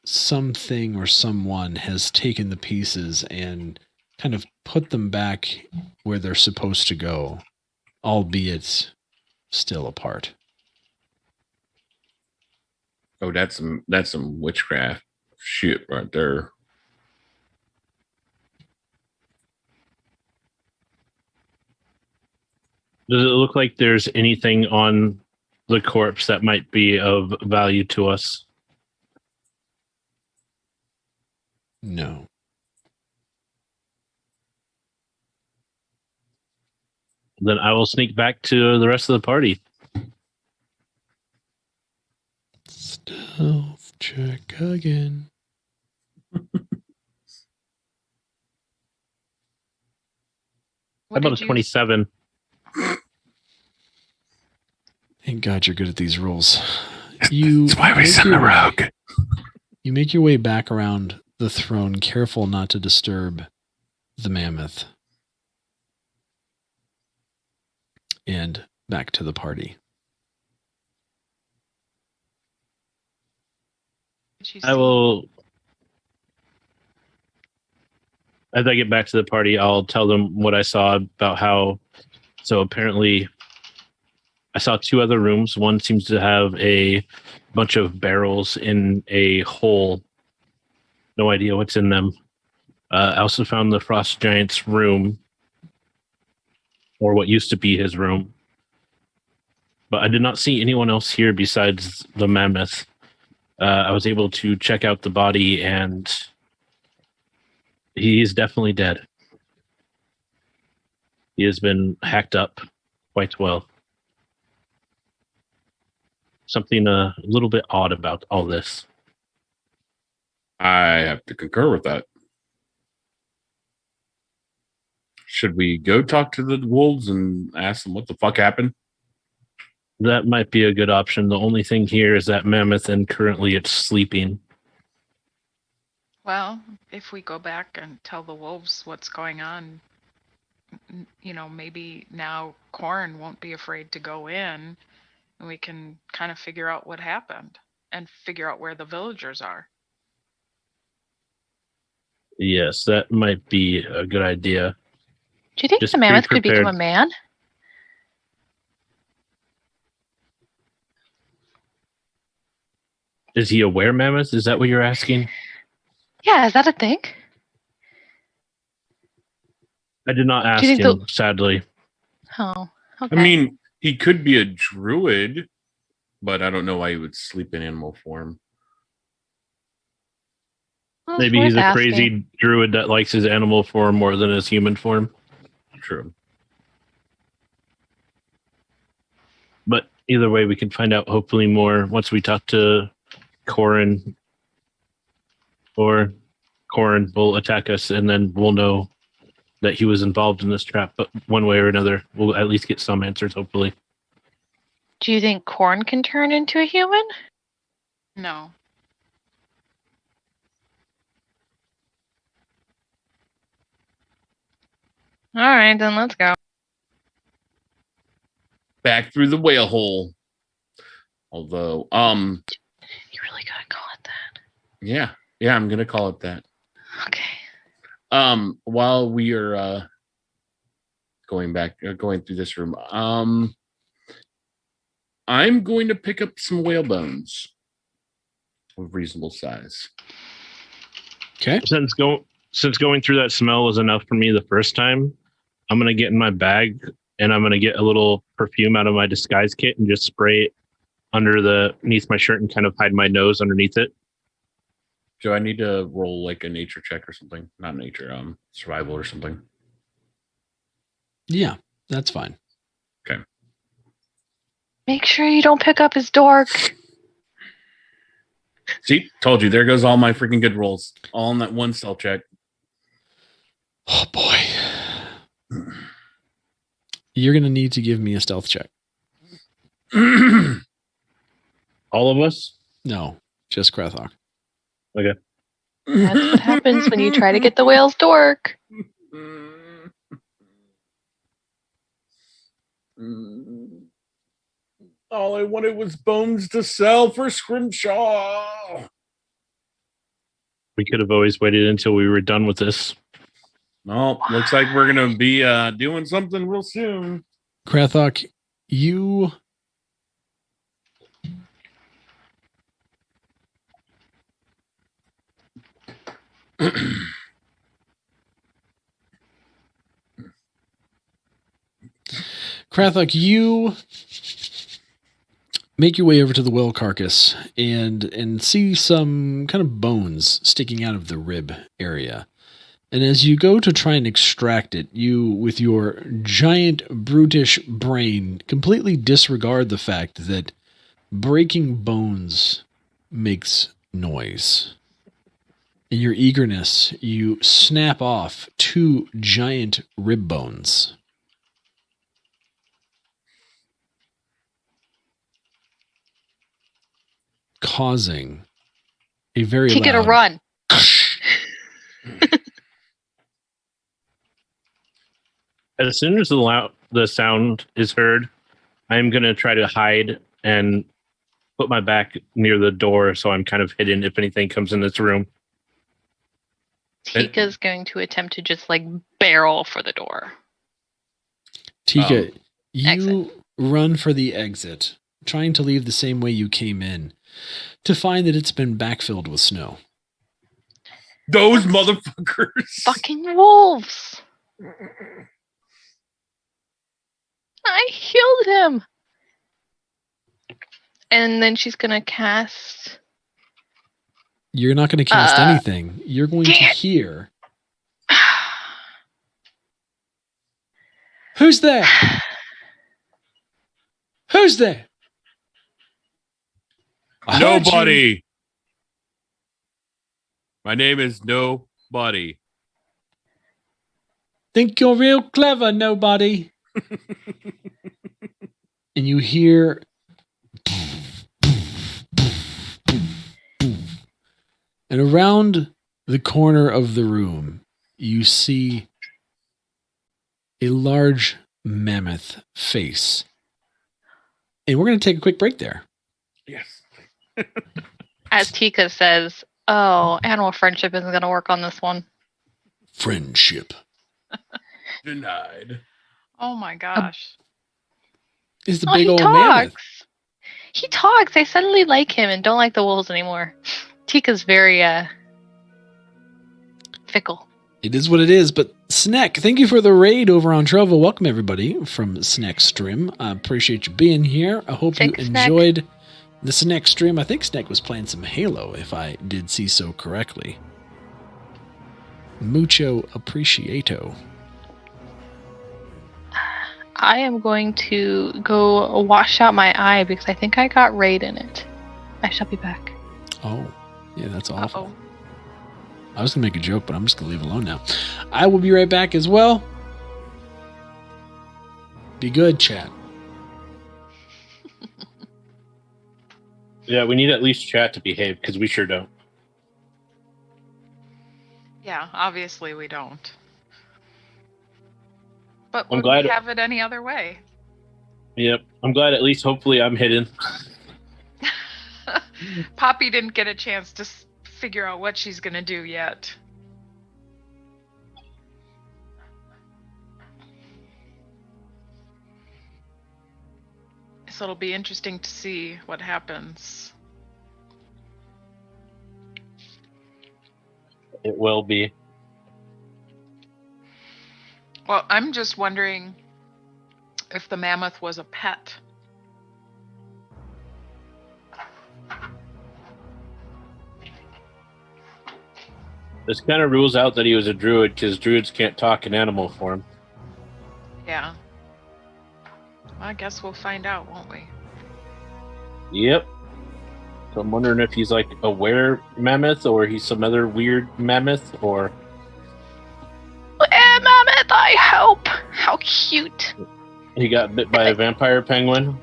S1: something or someone has taken the pieces and kind of put them back where they're supposed to go, albeit still apart.
S3: Oh, that's some witchcraft shit right there.
S4: Does it look like there's anything on the corpse that might be of value to us?
S1: No.
S4: Then I will sneak back to the rest of the party.
S1: Stealth check again.
S4: How about a 27?
S1: Thank God you're good at these rolls. That's
S6: why we send the rogue.
S1: You make your way back around the throne, careful not to disturb the mammoth. And back to the party.
S4: I will, as I get back to the party, I'll tell them what I saw about how, so apparently I saw two other rooms. One seems to have a bunch of barrels in a hole. No idea what's in them. I also found the frost giant's room, or what used to be his room. But I did not see anyone else here besides the mammoth. I was able to check out the body, and he's definitely dead. He has been hacked up quite well. Something a little bit odd about all this.
S3: I have to concur with that. Should we go talk to the wolves and ask them what the fuck happened?
S4: That might be a good option. The only thing here is that mammoth, and currently it's sleeping.
S5: Well, if we go back and tell the wolves what's going on, maybe now Corn won't be afraid to go in, and we can kind of figure out what happened and figure out where the villagers are.
S4: Yes, that might be a good idea.
S2: Do you think
S4: Just
S2: the
S4: be
S2: mammoth could become a
S4: prepared.
S2: man?
S4: Is he a were-mammoth? Is that what you're asking?
S2: Yeah, is that a thing?
S4: I did not ask
S2: Do you think
S4: him, sadly.
S2: Oh, okay.
S3: I mean, he could be a druid, but I don't know why he would sleep in animal form.
S2: Well,
S4: Maybe
S2: worth
S4: he's a
S2: asking.
S4: crazy druid that likes his animal form more than his human form.
S3: True.
S4: But either way, we can find out hopefully more once we talk to Corin. Or Corin will attack us, and then we'll know that he was involved in this trap. But one way or another, we'll at least get some answers, hopefully.
S2: Do you think Corn can turn into a human?
S5: No.
S2: All right, then let's go.
S3: Back through the whale hole. Although,
S2: You really gotta call it that.
S3: yeah, I'm gonna call it that.
S2: Okay.
S3: While we are going through this room, I'm going to pick up some whale bones of reasonable size.
S1: Okay.
S4: Since going through that smell was enough for me the first time, I'm gonna get in my bag and I'm gonna get a little perfume out of my disguise kit and just spray it underneath my shirt and kind of hide my nose underneath it.
S3: Do I need to roll like a nature check or something? Not nature, survival or something.
S1: Yeah, that's fine.
S3: Okay.
S2: Make sure you don't pick up his dork.
S3: See, told you. There goes all my freaking good rolls. All in that one stealth check.
S1: Oh boy. You're going to need to give me a stealth check.
S4: All of us?
S1: No, just Krathok.
S4: Okay.
S2: That's what happens when you try to get the whale's dork.
S3: All I wanted was bones to sell for Scrimshaw.
S4: We could have always waited until we were done with this.
S3: No, looks like we're going to be doing something real soon.
S1: Krathok, you... Krathok, you make your way over to the whale carcass and see some kind of bones sticking out of the rib area. And as you go to try and extract it, you, with your giant brutish brain, completely disregard the fact that breaking bones makes noise. In your eagerness, you snap off 2 giant rib bones. Causing a very
S2: Take it
S1: loud...
S2: a run.
S4: As soon as the sound is heard, I'm going to try to hide and put my back near the door so I'm kind of hidden if anything comes in this room.
S2: Tika's going to attempt to just barrel for the door.
S1: Tika, you
S2: exit.
S1: run for the exit, trying to leave the same way you came in, to find that it's been backfilled with snow.
S3: Those motherfuckers.
S2: Fucking wolves. I healed him. And then she's going to cast...
S1: You're not going to cast anything. You're going to hear... Who's there? Who's there? I heard you.
S3: Nobody. My name is Nobody.
S1: Think you're real clever, nobody. And you hear and around the corner of the room, you see a large mammoth face. And we're going to take a quick break there.
S3: Yes.
S2: As Tika says, oh, animal friendship isn't going to work on this one.
S1: Friendship.
S3: Denied.
S5: Oh my gosh.
S1: Is the
S2: Oh,
S1: big
S2: he
S1: old
S2: talks.
S1: mammoth.
S2: He talks. I suddenly like him and don't like the wolves anymore. Tika's very fickle.
S1: It is what it is, but Snack, thank you for the raid over on Trovo. Welcome everybody from Snack Stream. I appreciate you being here. I hope
S2: Thanks,
S1: you
S2: Snack.
S1: enjoyed the Snack stream. I think Snack was playing some Halo, if I did see so correctly. Mucho appreciato.
S2: I am going to go wash out my eye because I think I got raid in it. I shall be back.
S1: Oh, yeah, that's awful.
S5: Uh-oh.
S1: I was going to make a joke, but I'm just going to leave it alone now. I will be right back as well. Be good, chat.
S4: Yeah, we need at least chat to behave because we sure don't.
S5: Yeah, obviously we don't. But
S4: I'm
S5: would
S4: glad-
S5: we have it any other way?
S4: Yep. I'm glad at least hopefully I'm hidden.
S5: Poppy didn't get a chance to figure out what she's going to do yet. So it'll be interesting to see what happens.
S4: It will be.
S5: Well, I'm just wondering if the mammoth was a pet.
S4: This kind of rules out that he was a druid because druids can't talk in animal form.
S5: Yeah. Well, I guess we'll find out, won't we?
S4: Yep. So I'm wondering if he's like a were mammoth or he's some other weird mammoth or...
S2: Mammoth, I hope. How cute.
S4: He got bit by a vampire penguin.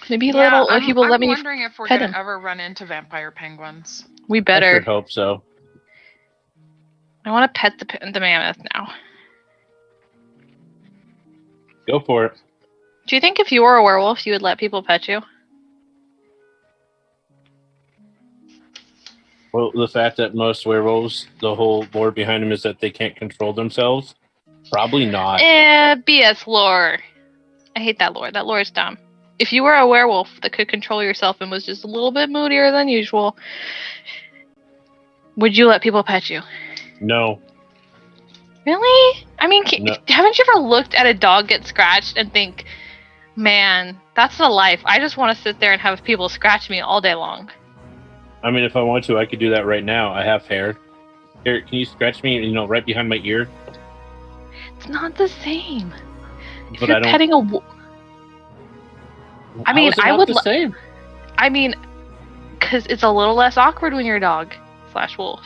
S2: Maybe
S5: Yeah,
S2: he will let me.
S5: I'm wondering if we're
S2: pet
S5: going
S2: him.
S5: to ever run into vampire penguins.
S2: We
S4: I
S2: better.
S4: sure hope so.
S2: I want to pet the mammoth now.
S4: Go for it.
S2: Do you think if you were a werewolf, you would let people pet you?
S4: Well, the fact that most werewolves, the whole lore behind them is that they can't control themselves. Probably not.
S2: BS lore. I hate that lore. That lore is dumb. If you were a werewolf that could control yourself and was just a little bit moodier than usual, would you let people pet you?
S4: No.
S2: Really? I mean,
S4: No.
S2: haven't you ever looked at a dog get scratched and think, man, that's the life. I just want to sit there and have people scratch me all day long.
S4: I mean, if I want to, I could do that right now. I have hair. Here, can you scratch me, right behind my ear?
S2: It's not the same. If
S4: But
S2: you're
S4: I don't...
S2: petting a I
S4: How
S2: mean,
S4: is it
S2: I
S4: not
S2: would
S4: the same.
S2: I mean, because it's a little less awkward when you're a dog / wolf.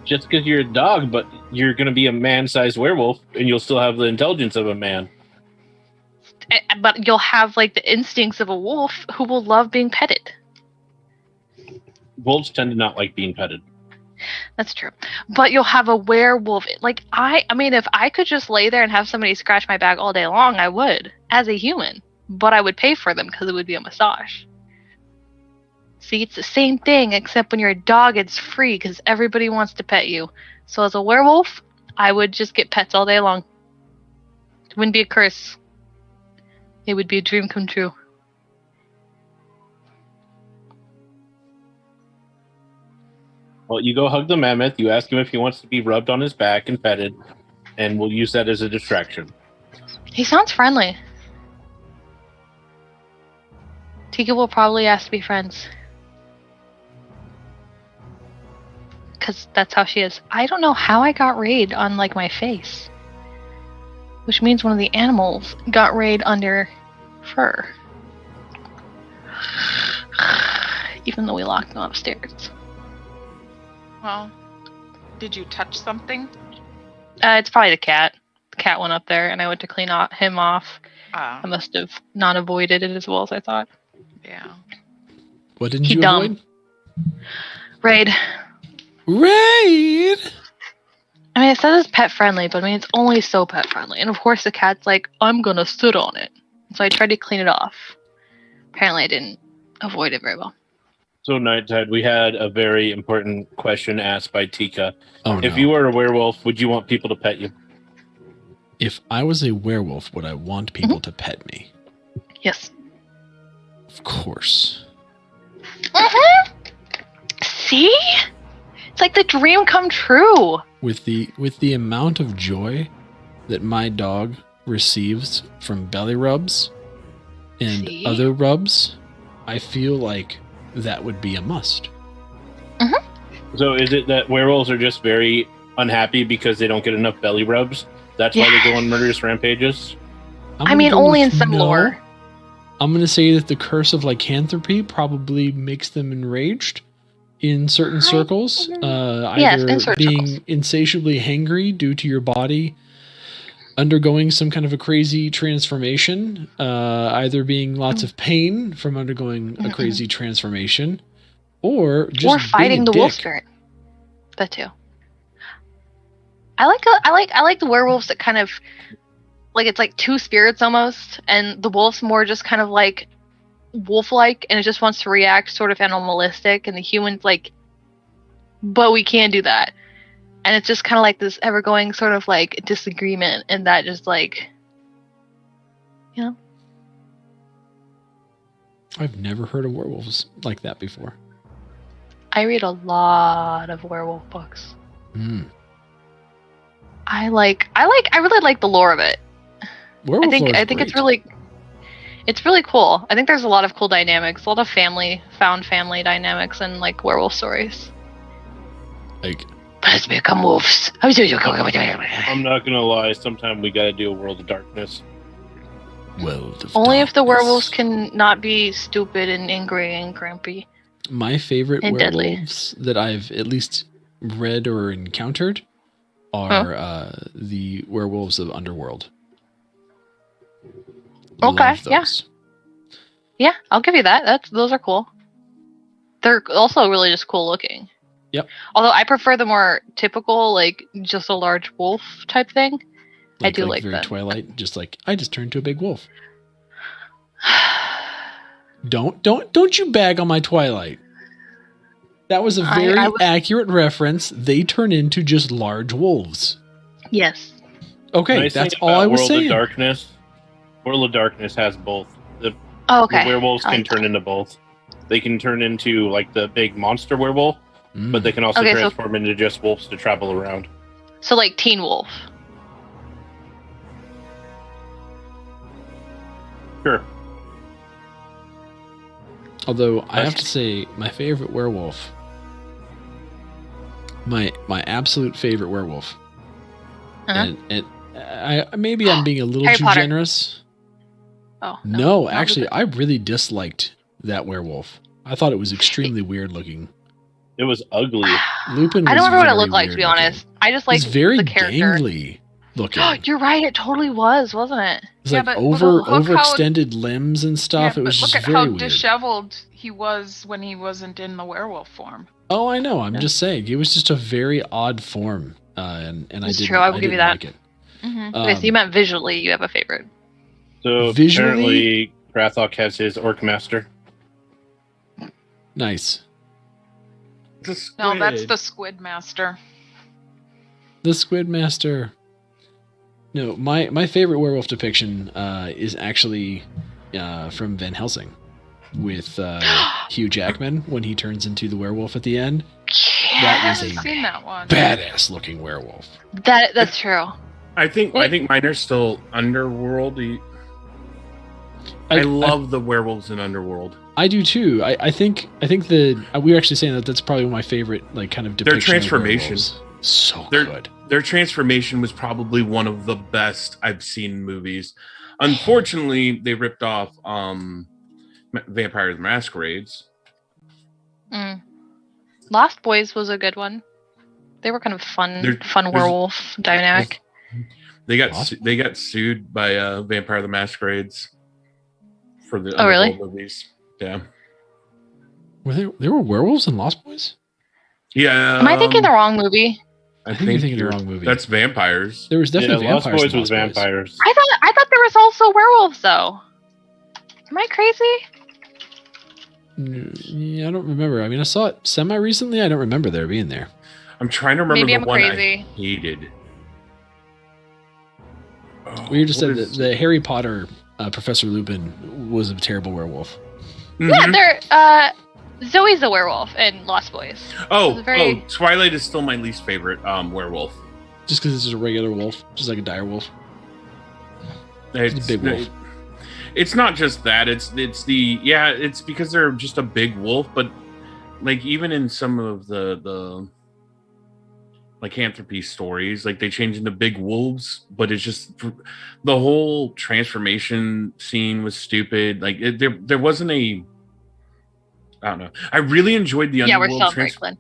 S4: Just because you're a dog, but you're going to be a man-sized werewolf, and you'll still have the intelligence of a man.
S2: But you'll have like the instincts of a wolf who will love being petted.
S4: Wolves tend to not like being petted.
S2: That's true. But you'll have a werewolf. Like I mean, if I could just lay there and have somebody scratch my back all day long, I would as a human. But I would pay for them because it would be a massage. See, it's the same thing, except when you're a dog, it's free because everybody wants to pet you. So as a werewolf, I would just get pets all day long. It wouldn't be a curse. It would be a dream come true.
S4: Well, you go hug the mammoth, you ask him if he wants to be rubbed on his back and petted, and we'll use that as a distraction.
S2: He sounds friendly. Tika will probably ask to be friends. Because that's how she is. I don't know how I got raid on, like, my face. Which means one of the animals got raid under fur. Even though we locked them upstairs.
S5: Well, did you touch something?
S2: It's probably the cat. The cat went up there, and I went to clean him off. I must have not avoided it as well as I thought.
S5: Yeah.
S1: What didn't
S2: He
S1: you
S2: dumb.
S1: avoid?
S2: Raid.
S1: Raid!
S2: I mean, it says it's pet friendly, but I mean, it's only so pet friendly. And of course, the cat's like, I'm gonna sit on it. So I tried to clean it off. Apparently, I didn't avoid it very well.
S4: So, Nighttide, we had a very important question asked by Tika.
S1: Oh,
S4: If
S1: no.
S4: you were a werewolf, would you want people to pet you?
S1: If I was a werewolf, would I want people to pet me?
S2: Yes.
S1: Of course.
S2: See? It's like the dream come true.
S1: With the amount of joy that my dog receives from belly rubs and
S2: See?
S1: other rubs, I feel like that would be a must.
S4: So is it that werewolves are just very unhappy because they don't get enough belly rubs? That's why they go on murderous rampages?
S1: I'm
S2: I
S1: gonna
S2: mean,
S1: go
S2: only in
S1: with
S2: some
S1: no.
S2: lore.
S1: I'm going to say that the curse of lycanthropy probably makes them enraged in certain circles.
S2: Yes,
S1: Either
S2: in certain
S1: being
S2: circles.
S1: insatiably hangry due to your body undergoing some kind of a crazy transformation, either being lots of pain from undergoing a crazy transformation, or just
S2: Or fighting
S1: being
S2: the
S1: a
S2: wolf
S1: dick.
S2: spirit. That too. I like the werewolves that kind of like it's like two spirits almost, and the wolf's more just kind of like wolf-like, and it just wants to react sort of animalistic, and the human's like, but we can't do that, and it's just kind of like this ever-going sort of like disagreement, and that just like, you know.
S1: I've never heard of werewolves like that before.
S2: I read a lot of werewolf books.
S1: Mm.
S2: I really like the lore of it.
S1: Werewolf lore is
S2: I think
S1: great.
S2: it's really cool. I think there's a lot of cool dynamics, a lot of found family dynamics and like werewolf stories.
S1: Like,
S2: Let's become wolves.
S4: I'm not gonna lie, sometime we gotta do a World of Darkness.
S1: World of
S2: Only if the
S1: Darkness.
S2: werewolves can not be stupid and angry and grumpy.
S1: My favorite
S2: And deadly.
S1: werewolves that I've at least read or encountered are the werewolves of Underworld.
S2: Okay,
S1: Love those.
S2: Yeah, I'll give you that. Those are cool. They're also really just cool looking.
S1: Yep.
S2: Although I prefer the more typical, like just a large wolf type thing. I do like
S1: very
S2: that.
S1: Twilight, just like I just turned to a big wolf. Don't you bag on my Twilight. That was a very accurate reference. They turn into just large wolves.
S2: Yes.
S1: Okay,
S4: Nice
S1: that's
S4: thing
S1: all
S4: about
S1: I was
S4: World
S1: saying.
S4: of Darkness. World of Darkness has both. The
S2: okay.
S4: werewolves
S2: I
S4: can
S2: like
S4: turn into both. They can turn into like the big monster werewolf,
S1: Mm.
S4: but they can also
S2: Okay, so-
S4: transform into just wolves to travel around.
S2: So like Teen Wolf.
S4: Sure.
S1: Although I have to say, my favorite werewolf, my absolute favorite werewolf,
S2: Uh-huh.
S1: and maybe I'm being a little
S2: Harry
S1: too
S2: Potter.
S1: generous.
S2: Oh
S1: No,
S2: not
S1: actually,
S2: with
S1: I really disliked that werewolf. I thought it was extremely weird looking.
S4: It was ugly.
S1: Lupin.
S2: I
S1: was
S2: don't remember what it
S1: very
S2: looked like, to be
S1: weird looking.
S2: honest. I just like
S1: It's very
S2: the character.
S1: gangly looking.
S2: You're right. It totally was, wasn't it?
S1: It's
S5: Yeah,
S1: like
S5: but look how-
S1: overextended limbs and stuff.
S5: Yeah,
S1: It was
S5: but
S1: just
S5: look at
S1: very
S5: how
S1: weird.
S5: disheveled he was when he wasn't in the werewolf form.
S1: Oh, I know. I'm just saying. It was just a very odd form, and I
S2: It's
S1: didn't.
S2: true, I will give you
S1: didn't
S2: that.
S1: Like it.
S5: Mm-hmm.
S2: Okay, so you meant visually. You have a favorite.
S4: So
S1: Visually-
S4: apparently, Grathok has his Orc Master.
S1: Nice.
S5: No, that's the Squid Master.
S1: The Squid Master. No, my favorite werewolf depiction is actually from Van Helsing with Hugh Jackman when he turns into the werewolf at the end.
S5: I
S1: That
S5: haven't
S1: is a
S5: seen that one.
S1: badass looking werewolf.
S2: That's true.
S3: I think mine are still Underworld. I love the werewolves in Underworld.
S1: I do too. I think we were actually saying that's probably one of my favorite like kind of depiction.
S3: Their transformation.
S1: Of werewolves. So
S3: Their-
S1: good.
S3: Their transformation was probably one of the best I've seen in movies. Unfortunately, they ripped off Vampire the Masquerades.
S2: Mm. Lost Boys was a good one. They were kind of fun
S3: There's-
S2: werewolf dynamic.
S3: They got
S1: Lost?
S3: they got sued by Vampire the Masquerades for the
S2: Oh, really?
S3: Underworld movies. Yeah.
S1: There were werewolves in Lost Boys?
S3: Yeah.
S2: Am I thinking the wrong movie?
S1: I think you're thinking the wrong movie.
S3: That's vampires.
S1: There was definitely
S4: Lost
S1: vampires.
S4: Boys
S1: in
S4: was
S1: Lost Boys.
S4: vampires.
S2: I thought there was also werewolves though. Am I crazy?
S1: Yeah, I don't remember. I mean, I saw it semi recently. I don't remember there being there.
S3: I'm trying to remember
S2: Maybe
S3: the
S2: I'm
S3: one
S2: crazy.
S3: I hated. Oh,
S1: We just
S3: what
S1: said
S3: is-
S1: that the Harry Potter Professor Lupin was a terrible werewolf.
S2: Yeah,
S3: Mhm.
S2: they're Zoe's a werewolf in Lost Boys.
S3: Oh,
S2: It's very-
S3: Twilight is still my least favorite werewolf.
S1: Just because it's just a regular wolf, just like a dire wolf. It's a big wolf.
S3: It's not just that. It's because they're just a big wolf. But like even in some of the lycanthropy stories, like they change into big wolves, but it's just the whole transformation scene was stupid. Like there wasn't a. I don't know. I really enjoyed the
S2: Yeah, we're
S3: underworld
S2: still in Brooklyn.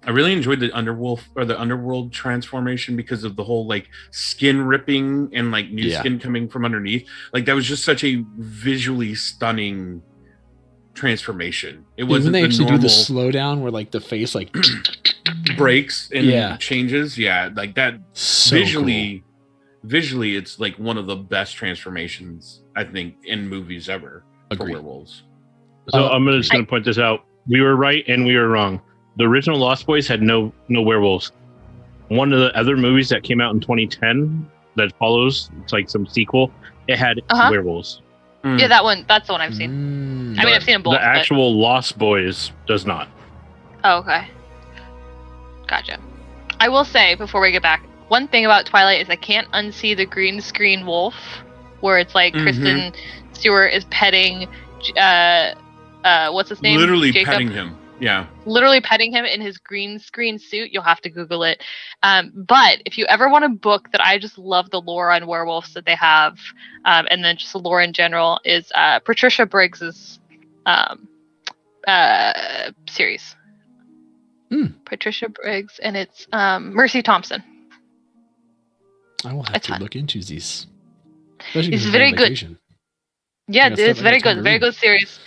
S3: I really enjoyed the underworld transformation because of the whole like skin ripping and like new skin coming from underneath. Like that was just such a visually stunning transformation. It wasn't
S1: when they actually do the
S3: normal
S1: slowdown where like the face like
S3: breaks and
S1: Yeah.
S3: changes. Yeah, like that
S1: so
S3: visually, it's like one of the best transformations I think in movies ever
S1: Agreed.
S3: for werewolves.
S4: So I'm just going to point this out. We were right and we were wrong. The original Lost Boys had no werewolves. One of the other movies that came out in 2010 that follows, it's like some sequel, it had werewolves.
S3: Mm.
S2: Yeah, that's the one I've seen.
S1: Mm.
S2: I mean, I've seen them both.
S4: The actual Lost Boys does not.
S2: Oh, okay. Gotcha. I will say, before we get back, one thing about Twilight is I can't unsee the green screen wolf, where it's like Kristen Stewart is petting, what's his name?
S3: Literally
S2: Jacob?
S3: petting him. Yeah.
S2: Literally petting him in his green screen suit. You'll have to Google it. But if you ever want a book that I just love the lore on werewolves that they have, and then just the lore in general, is Patricia Briggs's series. Patricia Briggs, and it's Mercy Thompson.
S1: I will have
S2: It's
S1: to
S2: fun.
S1: look into these. Especially
S2: It's
S1: if I'm
S2: very
S1: on
S2: good.
S1: vacation.
S2: Yeah,
S1: Yeah,
S2: it's
S1: so
S2: very
S1: it's time
S2: good.
S1: to
S2: Very
S1: read.
S2: good series.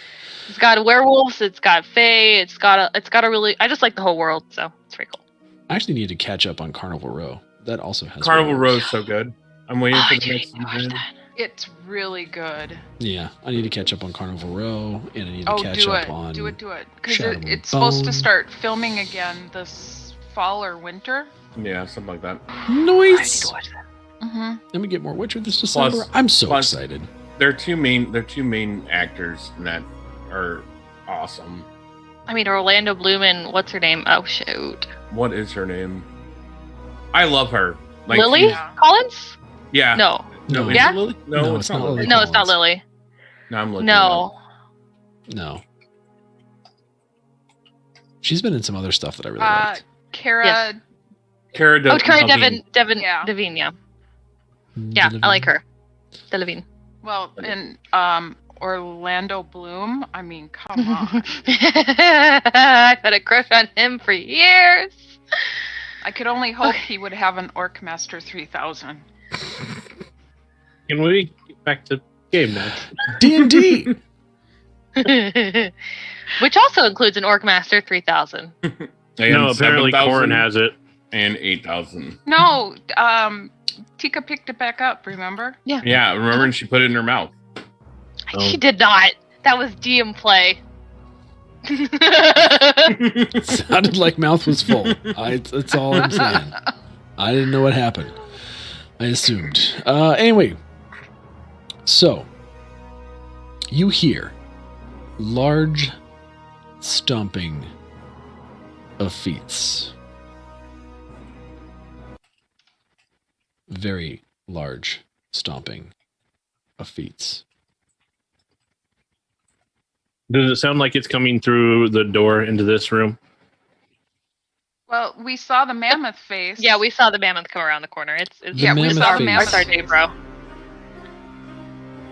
S2: It's got werewolves. It's got fae. It's got a really. I just like the whole world, so it's very cool.
S1: I actually need to catch up on Carnival Row. That also has
S3: Carnival Row
S1: werewolves.
S3: is so good. I'm waiting
S2: Oh,
S3: for
S2: I
S3: the
S2: do
S3: next
S2: need to watch
S3: season.
S2: that.
S5: It's really good.
S1: Yeah, I need to catch up on Carnival Row, and I need to
S5: Oh,
S1: catch
S5: do
S1: up
S5: it.
S1: on.
S5: Do it. Because
S1: Shadow and
S5: it's supposed to
S1: Bone.
S5: start filming again this fall or winter.
S3: Yeah, something like that.
S2: I need
S1: Noise.
S2: to watch that.
S5: Mm-hmm.
S1: Then we get more Witcher this December.
S3: Plus-
S1: I'm so
S3: plus-
S1: excited.
S3: They're two main actors that are awesome.
S2: I mean, Orlando Bloom and what's her name? Oh shoot,
S3: What is her name? I love her. Like
S2: Lily
S3: she's-
S5: Yeah.
S2: Collins?
S3: Yeah.
S2: No,
S1: No,
S3: is it
S2: Yeah?
S3: Lily?
S1: No,
S3: it's not
S1: Lily.
S3: Lily.
S2: no, it's not
S1: Collins.
S2: Lily.
S3: No, I'm looking. it up.
S2: No,
S1: no. She's been in some other stuff that I really liked.
S5: Kara.
S2: Yes.
S3: Cara
S2: oh, Cara
S3: Delevingne.
S2: Devin,
S5: Yeah.
S2: Devine. Yeah, I like her. Delevingne.
S5: Well, and Orlando Bloom. I mean, come on.
S2: I've had a crush on him for years.
S5: I could only hope
S2: Okay.
S5: he would have an Orc-Master 3000.
S4: Can we get back to game now?
S1: D&D.
S2: Which also includes an Orc Master 3000.
S3: And
S4: No, apparently
S3: 7,000
S4: Corin has it.
S3: and 8,000.
S5: No, Tika picked it back up. Remember?
S3: Yeah, remember? And she put it in her mouth.
S2: She did not. That was DM play.
S1: Sounded like mouth was full. That's all I'm saying. I didn't know what happened. I assumed. Anyway, so you hear large stomping of feet. Very large stomping of feet.
S4: Does it sound like it's coming through the door into this room?
S5: Well, we saw the mammoth face.
S2: Yeah, we saw the mammoth come around the corner. It's
S1: The
S5: Yeah, we
S1: mammoth
S5: saw the
S1: face
S5: mammoth
S2: our
S5: face.
S2: day, bro.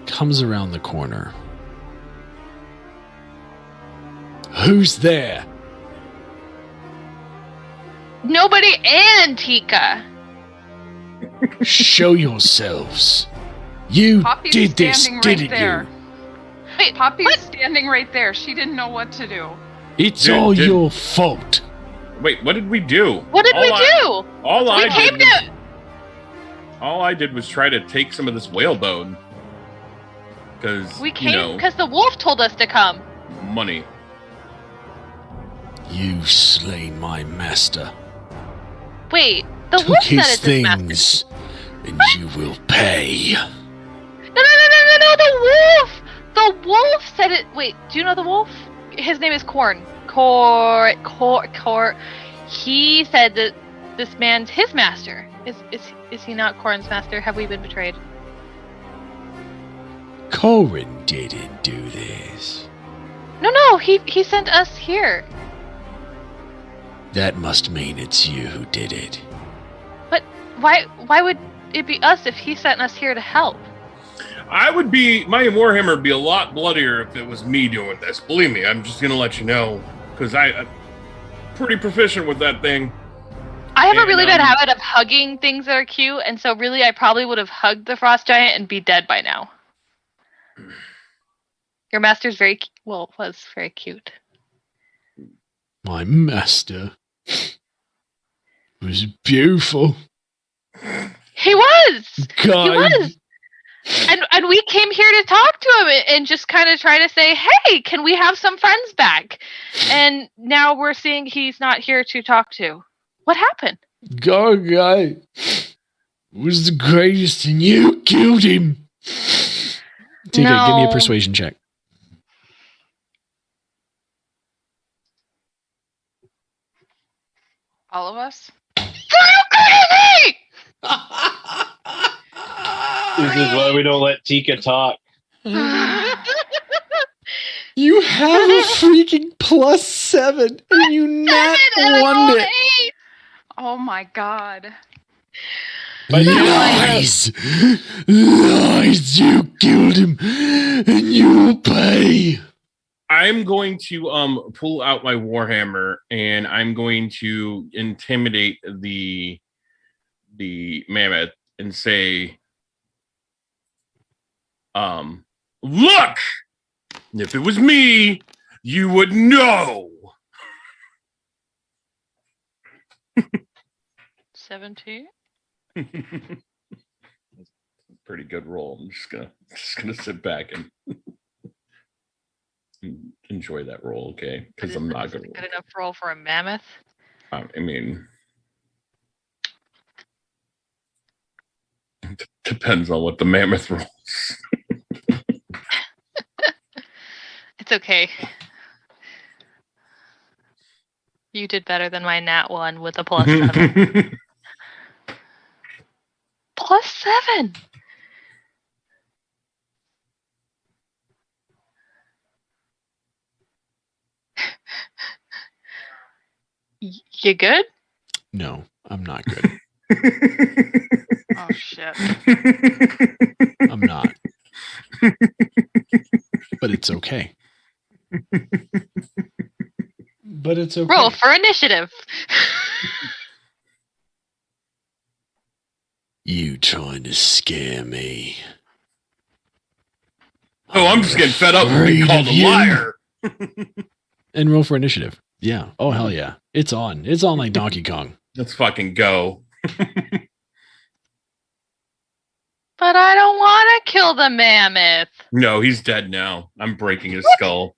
S1: comes around the corner. Who's there?
S2: Nobody and Tika.
S1: Show yourselves. You
S5: Poppy's
S1: did this,
S5: standing right
S1: didn't
S5: there.
S1: you?
S2: Wait,
S5: Poppy's
S2: what?
S5: standing right there. She didn't know what to do.
S1: It's
S3: Did-
S1: all
S3: did-
S1: your fault.
S3: Wait, what did we do?
S2: What did we do?
S3: All
S2: We came to.
S3: All I did was try to take some of this whalebone. Because,
S2: We came because the wolf told us to come.
S3: money.
S1: You slain my master.
S2: Wait, the
S1: Took
S2: wolf said
S1: his
S2: it's his master.
S1: things, and you will pay.
S2: No, the wolf! The wolf said it. Wait, do you know the wolf? His name is Corn. Cor. He said that this man's his master. Is he not Corn's master? Have we been betrayed?
S1: Corin didn't do this.
S2: No, he sent us here.
S1: That must mean it's you who did it.
S2: But why would it be us if he sent us here to help?
S3: My Warhammer would be a lot bloodier if it was me doing this. Believe me, I'm just going to let you know. Because I'm pretty proficient with that thing.
S2: I have a
S3: And,
S2: really bad habit of hugging things that are cute, and so really I probably would have hugged the frost giant and be dead by now. Your master's was very cute.
S1: My master was beautiful.
S2: He was!
S1: God.
S2: He was! And we came here to talk to him and just kind of try to say, hey, can we have some friends back? And now we're seeing he's not here to talk to. What happened?
S1: God guy was the greatest and you killed him. Tika, give me a
S2: No.
S1: persuasion check.
S5: All of us?
S2: Are you crazy?
S4: This is why we don't let Tika talk.
S1: You have a freaking +7 and you not won it.
S5: Oh my god.
S1: Lies! Lies! You killed him and you'll pay.
S3: I'm going to pull out my Warhammer and I'm going to intimidate the mammoth and say, look! If it was me, you would know.
S2: 17?
S3: That's a pretty good roll. I'm just gonna sit back and enjoy that roll, okay? Because I'm not gonna.
S2: Good enough roll for a mammoth.
S3: I mean, depends on what the mammoth rolls.
S2: It's okay. You did better than my nat 1 with a +7. +7! You good?
S1: No, I'm not good.
S5: Oh shit.
S1: I'm not. But it's okay. But it's okay.
S2: Roll for initiative.
S1: You trying to scare me?
S3: Oh, I'm just getting fed up with being
S1: Afraid
S3: called
S1: of
S3: a
S1: you.
S3: liar.
S1: And roll for initiative. Yeah. Oh, hell yeah. It's on. It's on like Donkey Kong.
S3: Let's fucking go.
S2: But I don't want to kill the mammoth.
S3: No, he's dead now. I'm breaking his skull.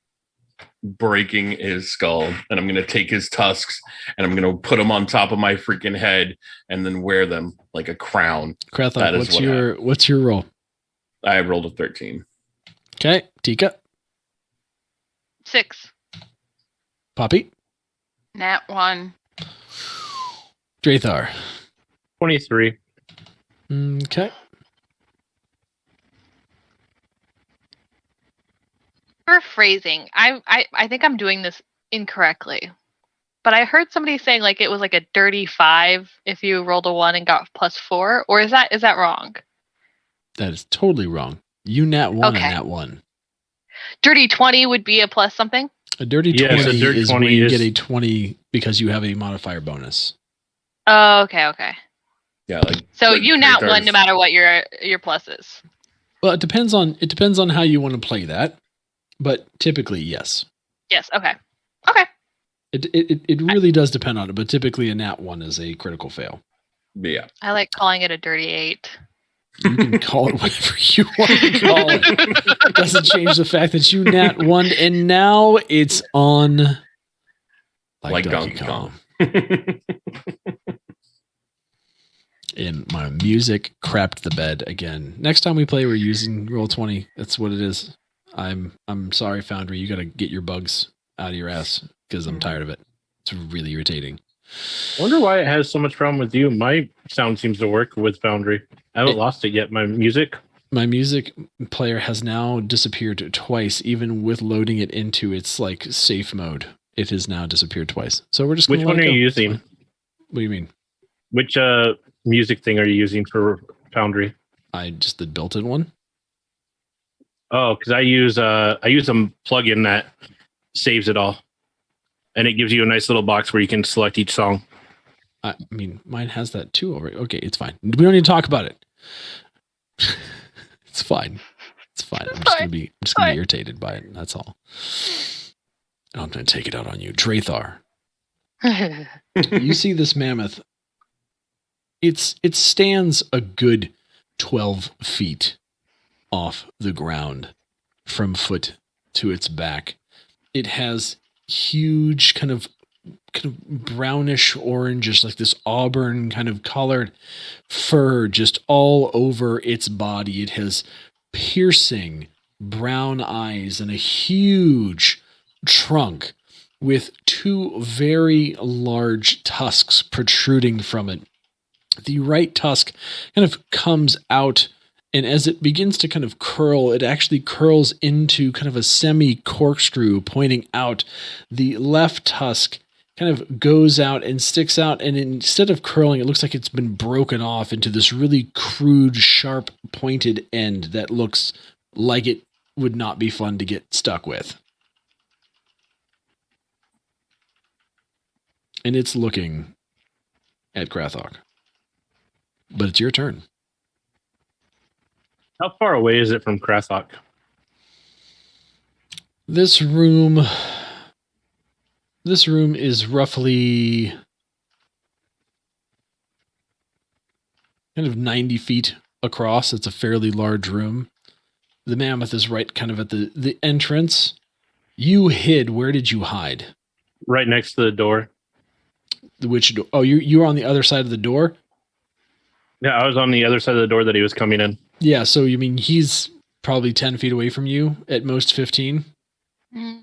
S3: Breaking his skull. And I'm going to take his tusks and I'm going to put them on top of my freaking head and then wear them like a crown. That
S1: Krathok,
S3: is
S1: what's your roll?
S3: I rolled a 13.
S1: Okay. Tika.
S2: 6.
S1: Poppy.
S5: Nat 1.
S1: Drathar.
S4: 23.
S1: Okay.
S2: For phrasing, I think I'm doing this incorrectly. But I heard somebody saying like it was like a dirty 5 if you rolled a 1 and got +4, or is that wrong?
S1: That is totally wrong. You nat 1
S2: Okay.
S1: and nat 1.
S2: Dirty 20 would be a plus something?
S1: A dirty
S4: Yes,
S1: 20
S4: a dirty
S1: is
S4: 20
S1: when you
S4: is-
S1: get a 20 because you have a modifier bonus.
S2: Oh, okay.
S3: Yeah, like
S2: So
S3: like
S2: you nat
S3: Dracarys.
S2: one no matter what your plus is.
S1: Well, it depends on how you want to play that, but typically yes.
S2: Yes. Okay. Okay.
S1: It really does depend on it, but typically a nat 1 is a critical fail.
S3: Yeah.
S2: I like calling it a dirty 8.
S1: You can call it whatever you want to call it. It doesn't change the fact that you nat 1 and now it's on like Donkey Kong. And my music crapped the bed again. Next time we play, we're using Roll20. That's what it is. I'm sorry, Foundry. You got to get your bugs out of your ass because I'm tired of it. It's really irritating.
S4: I wonder why it has so much problem with you. My sound seems to work with Foundry. I haven't lost it yet. My music
S1: player has now disappeared twice, even with loading it into its like safe mode. It has now disappeared twice. So we're just
S4: Which one are you using?
S1: What do you mean?
S4: Which music thing are you using for Foundry?
S1: I just the built-in one.
S4: Oh, because I use a plugin that saves it all, and it gives you a nice little box where you can select each song.
S1: I mean, mine has that too already. Okay, it's fine. We don't need to talk about it. It's fine. It's fine. I'm just gonna be irritated by it. That's all. I'm gonna take it out on you, Drathar. You see this mammoth? It stands a good 12 feet off the ground from foot to its back. It has huge kind of brownish orangish, like this auburn kind of colored fur just all over its body. It has piercing brown eyes and a huge trunk with two very large tusks protruding from it. The right tusk kind of comes out, and as it begins to kind of curl, it actually curls into kind of a semi-corkscrew pointing out. The left tusk kind of goes out and sticks out, and instead of curling, it looks like it's been broken off into this really crude, sharp, pointed end that looks like it would not be fun to get stuck with. And it's looking at Krathok. But it's your turn.
S4: How far away is it from Krathok?
S1: This room is roughly kind of 90 feet across. It's a fairly large room. The mammoth is right kind of at the entrance. You hid. Where did you hide?
S4: Right next to the door.
S1: Which door? Oh, you were on the other side of the door?
S4: Yeah, I was on the other side of the door that he was coming in.
S1: Yeah, so you mean he's probably 10 feet away from you, at most 15?
S2: Mm.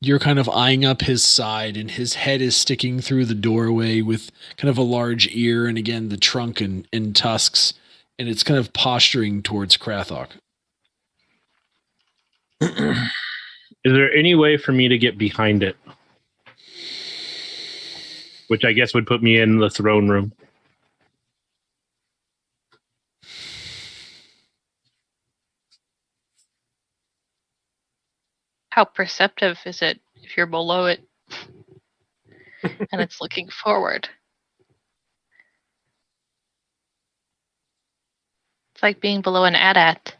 S1: You're kind of eyeing up his side, and his head is sticking through the doorway with kind of a large ear, and again, the trunk and tusks, and it's kind of posturing towards Krathok.
S4: Is there any way for me to get behind it? Which I guess would put me in the throne room.
S2: How perceptive is it if you're below it and it's looking forward? It's like being below an AT-AT.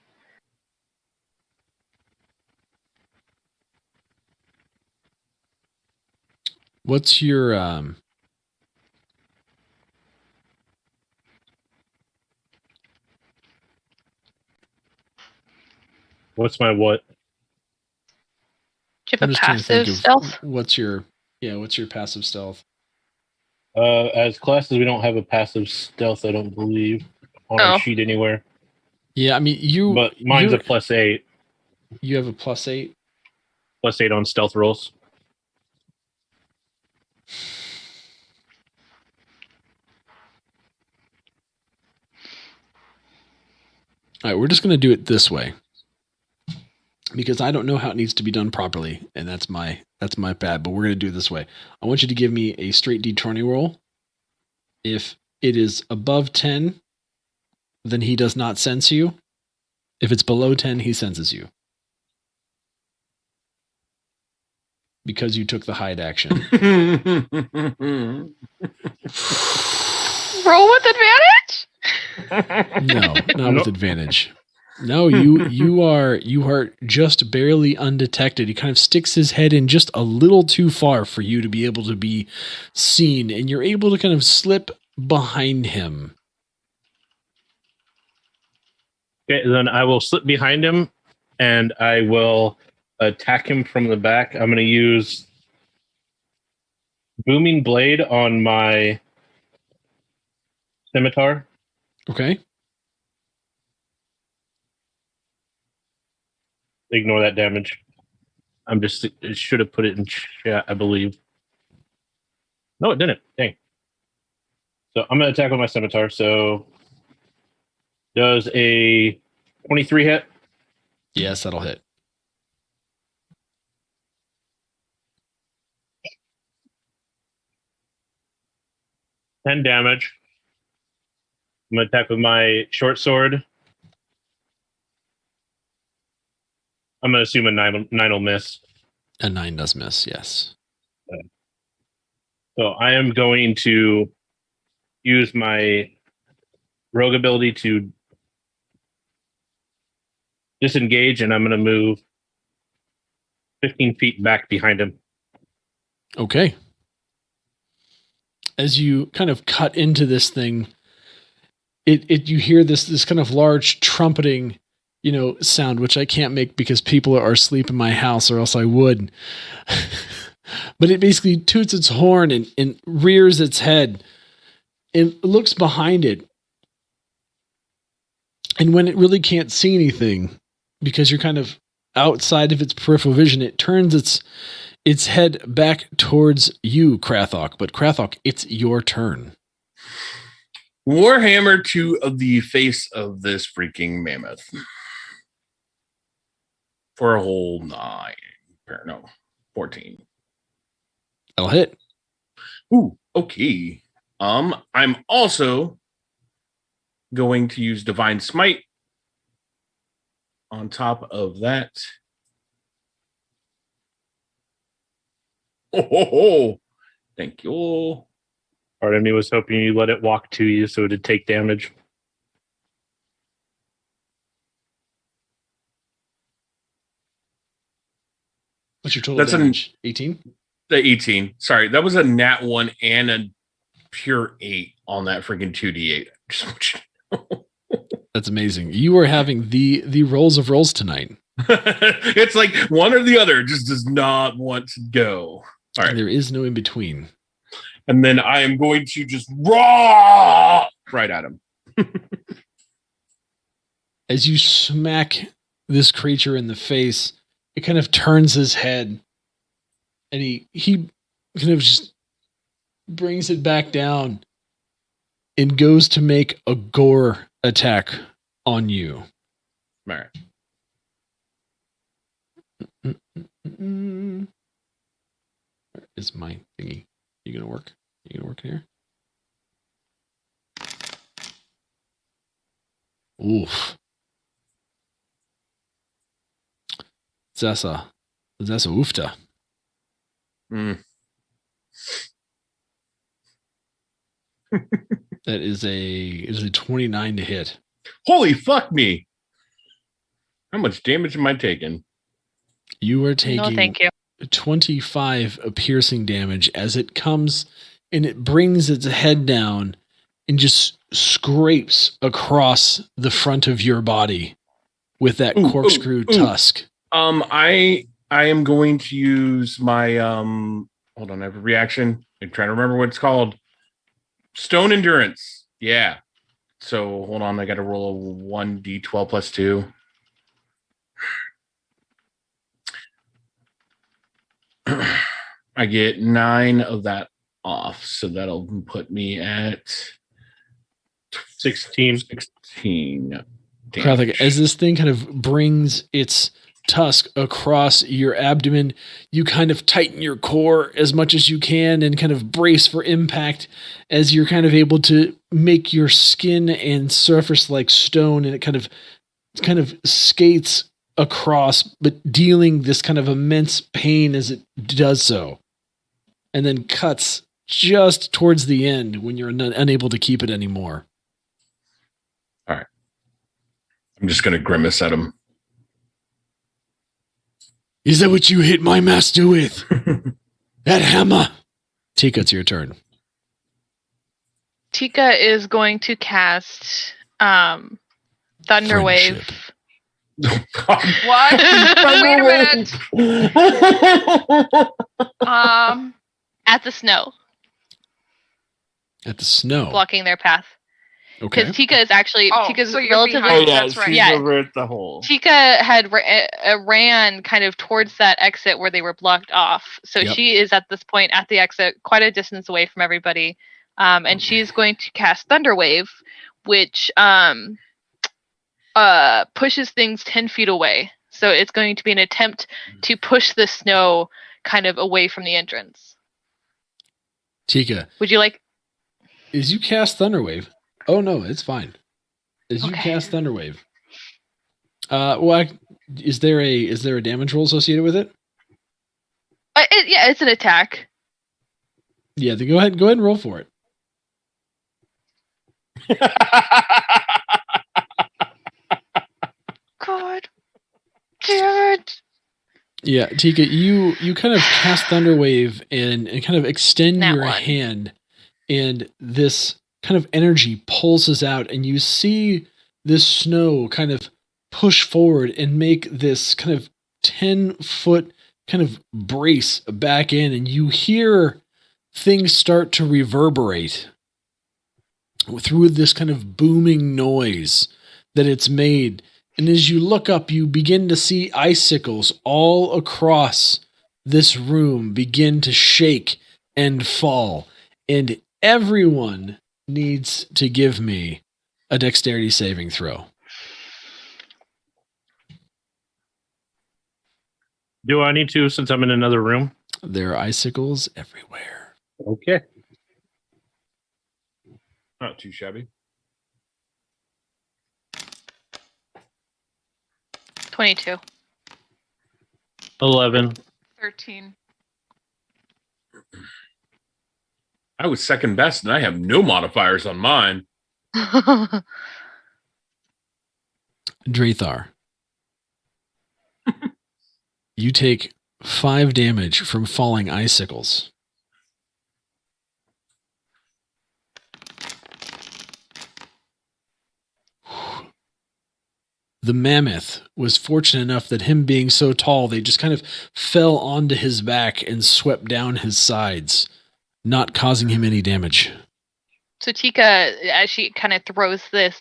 S1: What's your
S4: What's my what?
S2: Do you have a passive stealth?
S1: What's your passive stealth?
S4: As classes, we don't have a passive stealth, I don't believe, on our sheet anywhere.
S1: Yeah, I mean,
S4: But mine's a +8.
S1: You have a +8?
S4: +8 on stealth rolls.
S1: All right, we're just going to do it this way. Because I don't know how it needs to be done properly, and that's my bad, but we're going to do it this way. I want you to give me a straight D20 roll. If it is above 10, then he does not sense you. If it's below 10, he senses you. Because you took the hide action.
S2: Roll with advantage?
S1: No, not with advantage. No, you are just barely undetected. He kind of sticks his head in just a little too far for you to be able to be seen, and you're able to kind of slip behind him.
S4: Okay, then I will slip behind him, and I will attack him from the back. I'm going to use Booming Blade on my scimitar.
S1: Okay.
S4: Ignore that damage. It should have put it in chat, I believe. No, it didn't. Dang. So I'm going to attack with my scimitar. So does a 23 hit?
S1: Yes, that'll hit.
S4: Ten damage. I'm going to attack with my short sword. I'm going to assume a 9 will miss.
S1: A 9 does miss, yes.
S4: So I am going to use my rogue ability to disengage, and I'm going to move 15 feet back behind him.
S1: Okay. As you kind of cut into this thing, you hear this kind of large trumpeting, sound, which I can't make because people are asleep in my house, or else I would. But it basically toots its horn and rears its head and looks behind it. And when it really can't see anything, because you're kind of outside of its peripheral vision, it turns its head back towards you, Krathok. But Krathok, it's your turn.
S3: Warhammer to the face of this freaking mammoth. For a whole 14.
S1: I'll hit.
S3: Ooh, okay. I'm also going to use Divine Smite on top of that. Oh, thank you.
S4: Part of me was hoping you let it walk to you so it'd take damage.
S1: What's your total damage? 18?
S3: The 18. Sorry, that was a nat 1 and a pure 8 on that freaking 2d8. Just want you to know.
S1: That's amazing. You are having the rolls of rolls tonight.
S3: It's like one or the other just does not want to go. All right.
S1: There is no in between.
S3: And then I am going to just raw right at him.
S1: As you smack this creature in the face, it kind of turns his head, and he kind of just brings it back down and goes to make a gore attack on you.
S3: All right.
S1: Where is my thingy? You gonna work? You gonna work here? Oof. That's a oofta. That is a 29 to hit.
S3: Holy fuck me. How much damage am I taking?
S1: You are taking
S2: No, thank you.
S1: 25 piercing damage as it comes and it brings its head down and just scrapes across the front of your body with that corkscrew tusk.
S3: I am going to use my hold on, I have a reaction. I'm trying to remember what it's called. Stone Endurance. Yeah. So hold on, I gotta roll a 1d12 plus 2. I get 9 of that off, so that'll put me at
S4: 16.
S3: 16.
S1: Krathok, as this thing kind of brings its tusk across your abdomen, you kind of tighten your core as much as you can and kind of brace for impact as you're kind of able to make your skin and surface like stone, and it kind of skates across, but dealing this kind of immense pain as it does so, and then cuts just towards the end when you're unable to keep it anymore.
S3: I'm just going to grimace at him.
S1: Is that what you hit my master with? That hammer? Tika, it's your turn.
S2: Tika is going to cast Thunderwave.
S1: Friendship.
S3: Oh, God.
S5: What? Wait a minute.
S2: At the snow,
S1: At the snow.
S2: blocking their path.
S1: Okay.
S2: Because Tika is actually
S5: Oh,
S2: Tika's
S5: so you're
S2: relatively.
S5: behind. That's right.
S4: she's
S2: Yeah.
S4: over at the hole.
S2: Tika had ran kind of towards that exit where they were blocked off. So
S1: Yep.
S2: she is at this point at the exit, quite a distance away from everybody. And she's going to cast Thunderwave, which pushes things 10 feet away. So it's going to be an attempt to push the snow kind of away from the entrance.
S1: Tika,
S2: Would you like?
S1: as you cast Thunderwave. Oh no, it's fine. As you
S2: Okay.
S1: cast Thunderwave. Is there a damage roll associated with it?
S2: Yeah, it's an attack.
S1: Yeah, then go ahead and roll for it.
S2: God, damn it!
S1: Yeah, Tika, you kind of cast Thunderwave and kind of extend
S2: That
S1: your
S2: one.
S1: hand, and this kind of energy pulses out, and you see this snow kind of push forward and make this kind of 10-foot kind of brace back in, and you hear things start to reverberate through this kind of booming noise that it's made. And as you look up, you begin to see icicles all across this room begin to shake and fall. And everyone needs to give me a dexterity saving throw.
S4: Do I need to since I'm in another room?
S1: There are icicles everywhere.
S4: Okay.
S3: Not too shabby.
S2: 22.
S4: 11.
S5: 13.
S3: I was second best, and I have no modifiers on mine.
S1: Drathar. You take 5 damage from falling icicles. The mammoth was fortunate enough that him being so tall, they just kind of fell onto his back and swept down his sides, not causing him any damage.
S2: So Tika, as she kind of throws this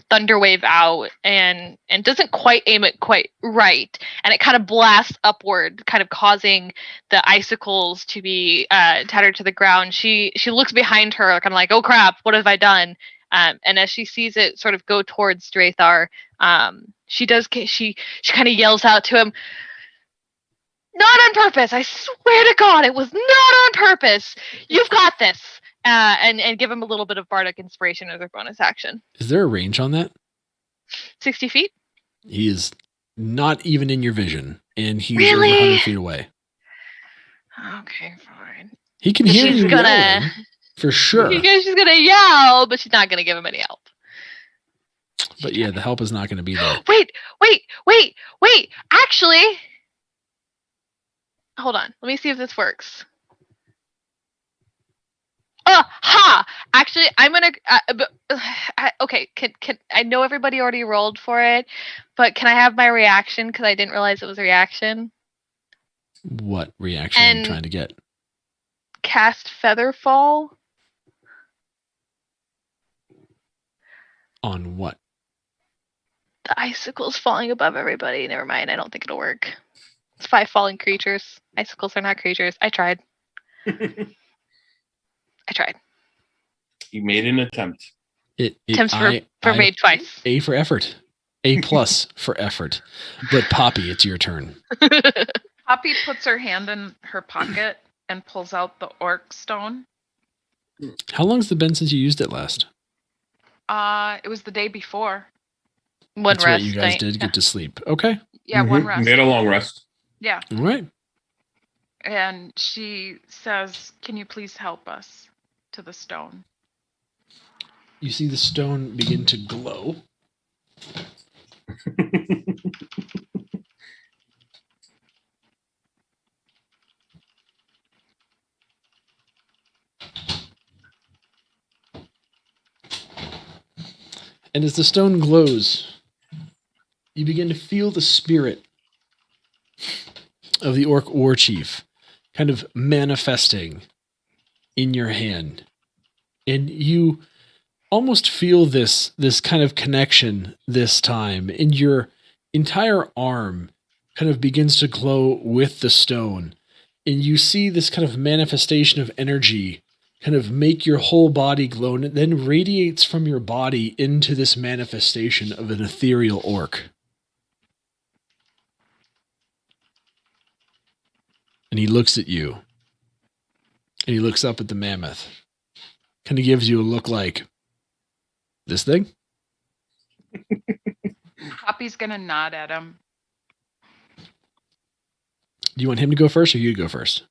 S2: thunder wave out and doesn't quite aim it quite right, and it kind of blasts upward, kind of causing the icicles to be tattered to the ground. She looks behind her, kind of like, "Oh crap, what have I done?" And as she sees it sort of go towards Drathar, she kind of yells out to him, "Not on purpose! I swear to God, it was not on purpose! You've got this!" And give him a little bit of bardic inspiration as a bonus action.
S1: Is there a range on that?
S2: 60 feet?
S1: He is not even in your vision, and he's
S2: Really?
S1: over 100 feet away.
S2: Okay, fine.
S1: He can hear
S2: She's
S1: you
S2: gonna-
S1: yelling, for sure.
S2: She's gonna yell, but she's not gonna give him any help.
S1: But yeah, the help is not going to be there.
S2: Wait! Actually, hold on. Let me see if this works. Actually, I'm gonna. Okay, can I know everybody already rolled for it, but can I have my reaction because I didn't realize it was a reaction?
S1: What reaction are you
S2: And-
S1: trying to get?
S2: Cast Featherfall.
S1: On what?
S2: The icicles falling above everybody. Never mind. I don't think it'll work. It's 5 falling creatures. Icicles are not creatures. I tried.
S3: You made an attempt.
S2: Attempts for made twice.
S1: A for effort. A plus for effort. But Poppy, it's your turn.
S5: Poppy puts her hand in her pocket and pulls out the orc stone.
S1: How long's it been since you used it last?
S5: It was the day before.
S2: One
S1: That's
S2: rest
S1: right, you guys
S2: night.
S1: did get to sleep. Okay.
S5: Yeah, one
S3: Mhm.
S5: rest.
S3: Made a long rest.
S5: Yeah.
S1: All right.
S5: And she says, "Can you please help us to the stone?"
S1: You see the stone begin to glow. And as the stone glows, you begin to feel the spirit of the orc war chief kind of manifesting in your hand. And you almost feel this kind of connection this time. And your entire arm kind of begins to glow with the stone. And you see this kind of manifestation of energy kind of make your whole body glow, and it then radiates from your body into this manifestation of an ethereal orc. And he looks at you. And he looks up at the mammoth. Kind of gives you a look like, this thing?
S5: Poppy's gonna nod at him.
S1: Do you want him to go first or you to go first?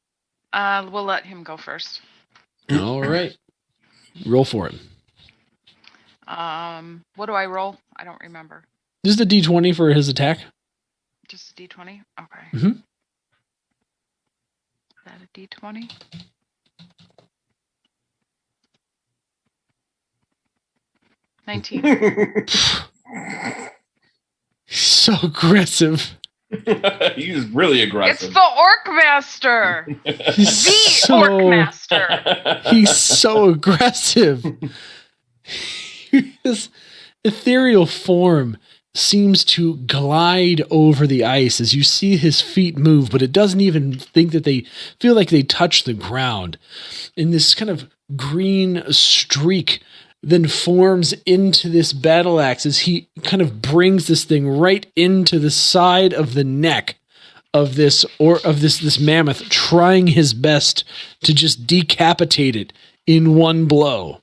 S5: We'll let him go first.
S1: All right. Roll for it.
S5: What do I roll? I don't remember.
S1: This is the D20 for his attack.
S5: Just a D20? Okay.
S1: Mm-hmm.
S5: Is that a D20?
S1: So aggressive.
S3: He's really aggressive.
S5: It's the Orc Master!
S1: He's
S5: Orc Master!
S1: He's so aggressive. His ethereal form seems to glide over the ice as you see his feet move, but it doesn't even think that they feel like they touch the ground. And this kind of green streak then forms into this battle axe as he kind of brings this thing right into the side of the neck of this mammoth, trying his best to just decapitate it in one blow.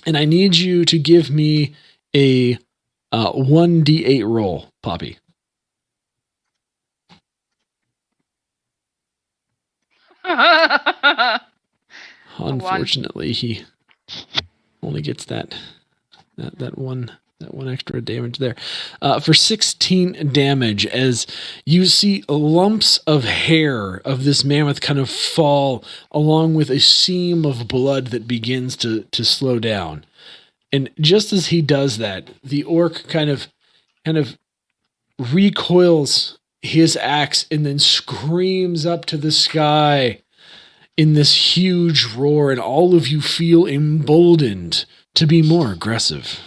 S1: And I need you to give me a 1d8 roll, Poppy. Unfortunately, he only gets that one extra damage there. For 16 damage, as you see lumps of hair of this mammoth kind of fall along with a seam of blood that begins to slow down. And just as he does that, the orc kind of recoils his axe and then screams up to the sky in this huge roar, and all of you feel emboldened to be more aggressive.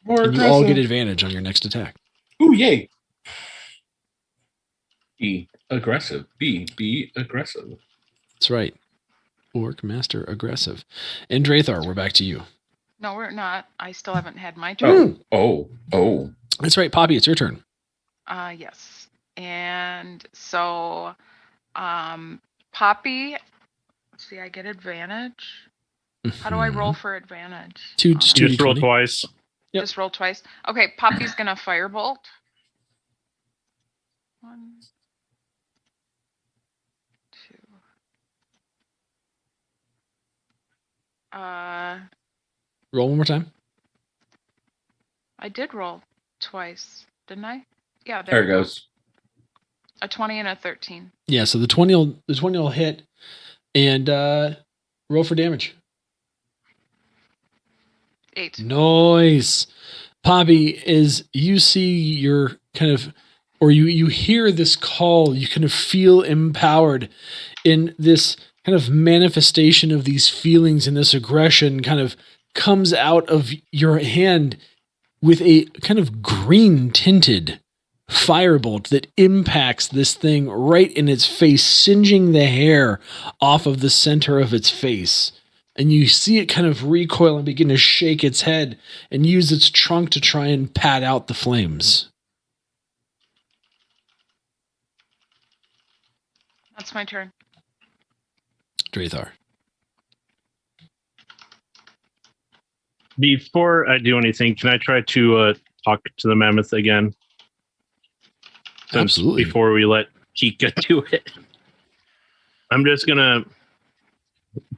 S1: And you all get advantage on your next attack.
S3: Ooh, yay. Be aggressive. Be aggressive.
S1: That's right. Orc Master aggressive. And Drathar, we're back to you.
S5: No, we're not. I still haven't had my turn.
S3: Oh.
S1: That's right, Poppy, it's your turn.
S5: Yes. And so, Poppy, let's see, I get advantage. How do I roll for advantage?
S4: Just roll twice.
S1: Yep.
S5: Just roll twice. Okay, Poppy's gonna firebolt. 1, 2.
S1: Roll one more time.
S5: I did roll twice, didn't I? Yeah,
S3: There it
S5: we go.
S3: goes.
S5: A 20 and a 13.
S1: Yeah, so the 20 will hit, and roll for damage.
S5: 8.
S1: Nice. Poppy, as you see your kind of, or you hear this call, you kind of feel empowered in this kind of manifestation of these feelings, and this aggression kind of comes out of your hand with a kind of green tinted firebolt that impacts this thing right in its face, singeing the hair off of the center of its face. And you see it kind of recoil and begin to shake its head and use its trunk to try and pat out the flames.
S5: That's my turn.
S1: Drathar.
S4: Before I do anything, can I try to talk to the mammoth again?
S1: Absolutely.
S4: Before we let Chica to it. I'm just gonna,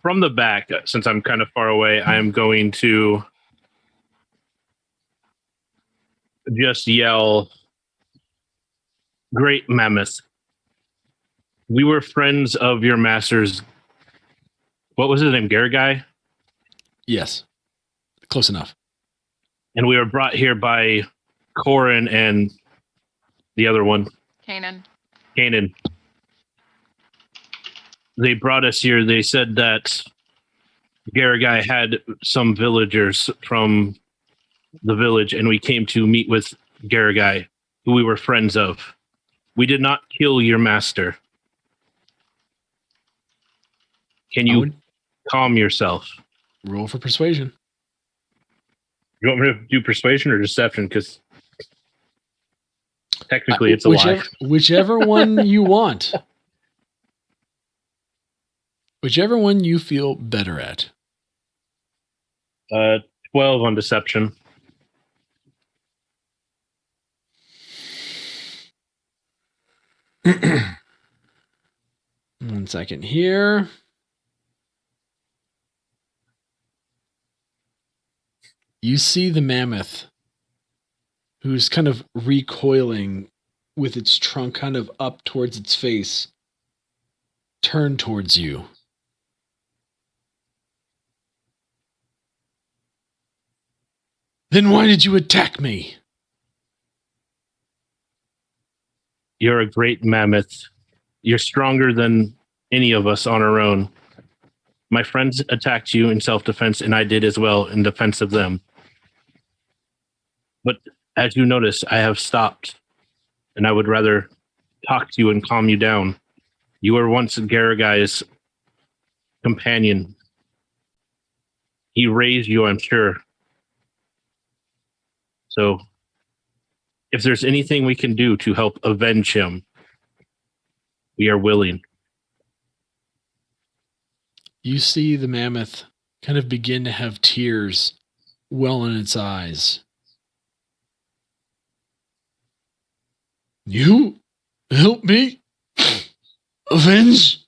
S4: from the back, since I'm kind of far away, I am going to just yell, "Great Mammoth. We were friends of your master's." What was his name? Garagai?
S1: Yes. Close enough.
S4: And we were brought here by Corin and the other one,
S5: Kanan.
S4: Kanan. They brought us here. They said that Garagai had some villagers from the village, and we came to meet with Garagai, who we were friends of. We did not kill your master. Can
S1: I
S4: you
S1: would
S4: calm yourself?
S1: roll for persuasion.
S4: You want me to do persuasion or deception? Because technically it's a lie.
S1: Whichever one you want. Whichever one you feel better at.
S4: 12 on deception.
S1: One second here. You see the mammoth who's kind of recoiling with its trunk kind of up towards its face, turn towards you. Then why did you attack me?
S4: You're a great mammoth. You're stronger than any of us on our own. My friends attacked you in self-defense, and I did as well in defense of them. But as you notice, I have stopped, and I would rather talk to you and calm you down. You were once Garagai's companion. He raised you, I'm sure. So, if there's anything we can do to help avenge him, we are willing.
S1: You see the mammoth kind of begin to have tears well in its eyes. You help me avenge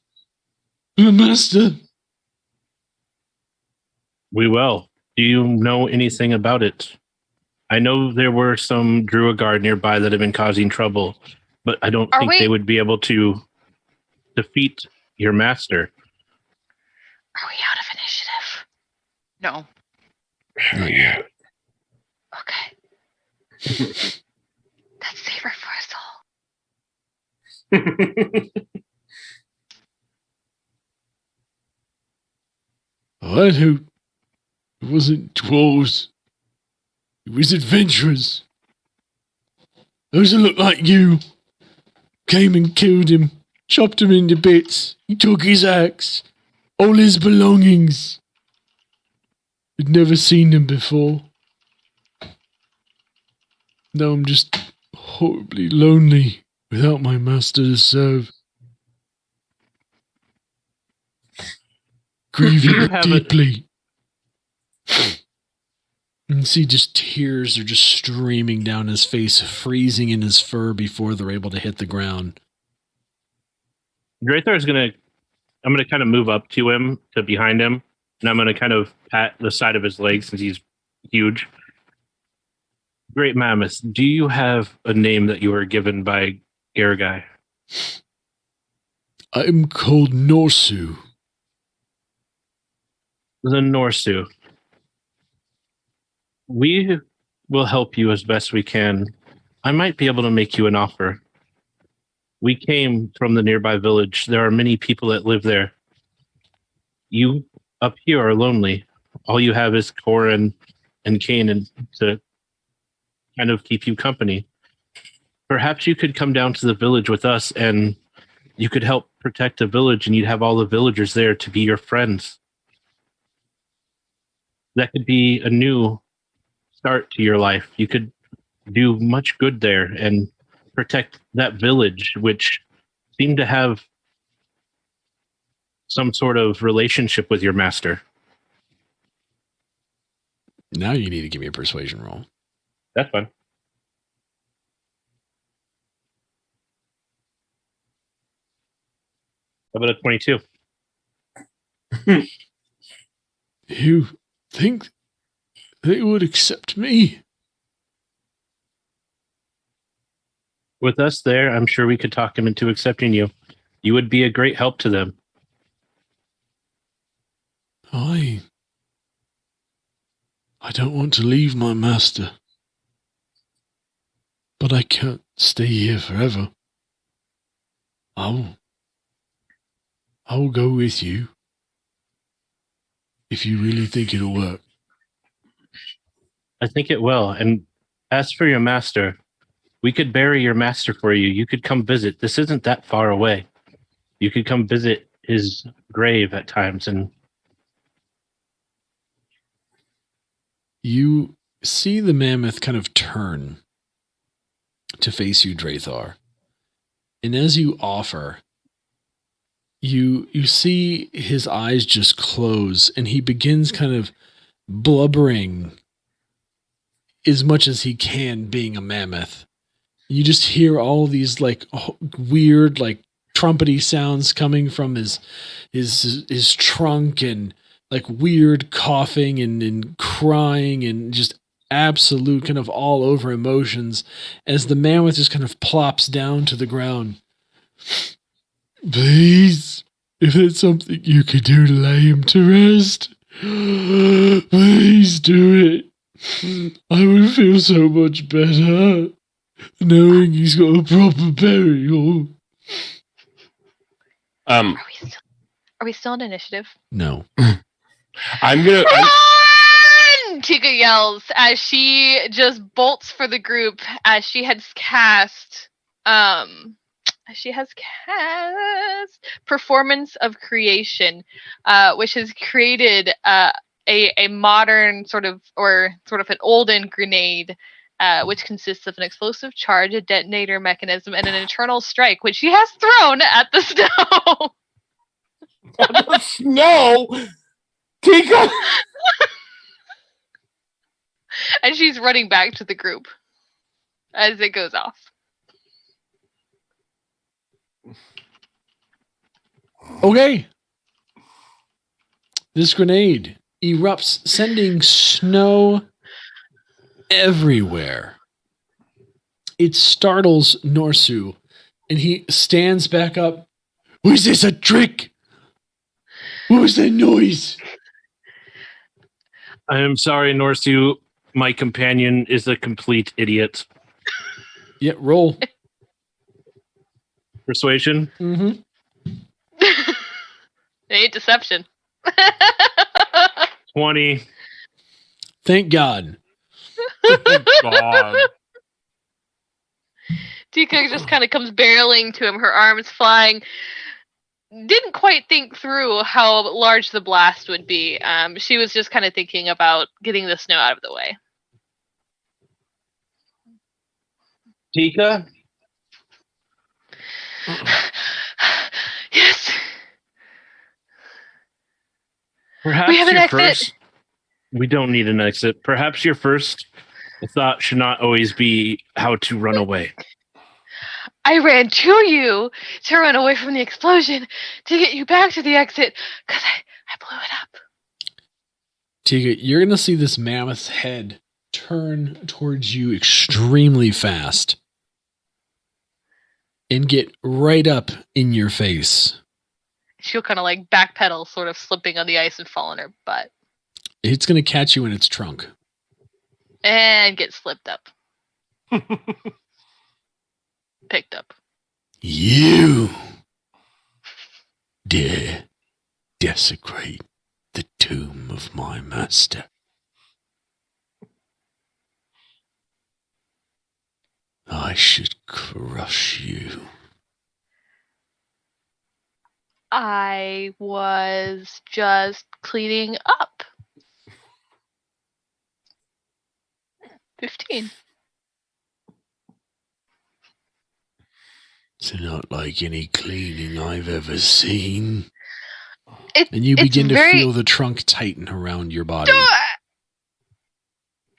S1: my master?
S4: We will. Do you know anything about it? I know there were some Druid nearby that have been causing trouble, but I don't think they would be able to defeat your master.
S2: Are we out of initiative?
S5: No.
S1: Not yet.
S2: Okay. That's safer for us all.
S1: I hope it wasn't trolls. It was adventurers. Those that look like you came and killed him, chopped him into bits. He took his axe, all his belongings. I'd never seen him before. Now I'm just horribly lonely without my master to serve. Grieving deeply. And see just tears are just streaming down his face, freezing in his fur before they're able to hit the ground.
S4: Draythar is I'm gonna kind of move up to him, to behind him, and I'm gonna kind of pat the side of his leg since he's huge. Great Mammoth, do you have a name that you were given by Garagai?
S1: I'm called Norsu.
S4: The Norsu. We will help you as best we can. I might be able to make you an offer. We came from the nearby village. There are many people that live there. You up here are lonely. All you have is Corin and Kanan to kind of keep you company. Perhaps you could come down to the village with us and you could help protect the village and you'd have all the villagers there to be your friends. That could be a new start to your life. You could do much good there and protect that village, which seemed to have some sort of relationship with your master.
S1: Now you need to give me a persuasion roll.
S4: That's fine. How about a 22?
S1: You think they would accept me?
S4: With us there, I'm sure we could talk him into accepting you. You would be a great help to them.
S1: I don't want to leave my master. But I can't stay here forever. I will go with you. If you really think it'll work.
S4: I think it will. And as for your master, we could bury your master for you. You could come visit. This isn't that far away. You could come visit his grave at times. And
S1: you see the mammoth kind of turn to face you, Drathar. And as you offer, you see his eyes just close, and he begins kind of blubbering as much as he can, being a mammoth. You just hear all these like weird, like trumpety sounds coming from his trunk, and like weird coughing and crying and just absolute kind of all over emotions as the mammoth just kind of plops down to the ground. Please, if there's something you could do to lay him to rest, please do it. I would feel so much better knowing he's got a proper burial.
S2: Are we still in initiative?
S1: No.
S3: I'm gonna.
S2: Run! Tika yells as she just bolts for the group as she has cast Performance of Creation, which has created a modern sort of an olden grenade, which consists of an explosive charge, a detonator mechanism, and an internal strike, which she has thrown at the snow.
S3: The snow, Tika.
S2: And she's running back to the group as it goes off.
S1: Okay. This grenade erupts, sending snow everywhere. It startles Norsu, and he stands back up. Was this a trick? What was that noise?
S4: I am sorry, Norsu. My companion is a complete idiot.
S1: Yeah, roll.
S4: Persuasion?
S1: Mm-hmm.
S2: It ain't deception.
S4: 20.
S1: Thank God.
S3: God.
S2: Tika just kind of comes barreling to him, her arms flying. Didn't quite think through how large the blast would be. She was just kind of thinking about getting the snow out of the way.
S4: Tika?
S2: Yes.
S4: Perhaps
S2: We have an
S4: your
S2: exit.
S4: first. We don't need an exit. Perhaps your first thought should not always be how to run away.
S2: I ran to you to run away from the explosion to get you back to the exit because I blew it up.
S1: Tika, you're going to see this mammoth's head turn towards you extremely fast and get right up in your face.
S2: She'll kind of like backpedal, sort of slipping on the ice and fall on her butt.
S1: It's going to catch you in its trunk.
S2: And get slipped up. Picked up.
S1: You dare desecrate the tomb of my master. I should crush you.
S2: I was just cleaning up. 15.
S1: It's not like any cleaning I've ever seen.
S2: And
S1: you begin to feel the trunk tighten around your body.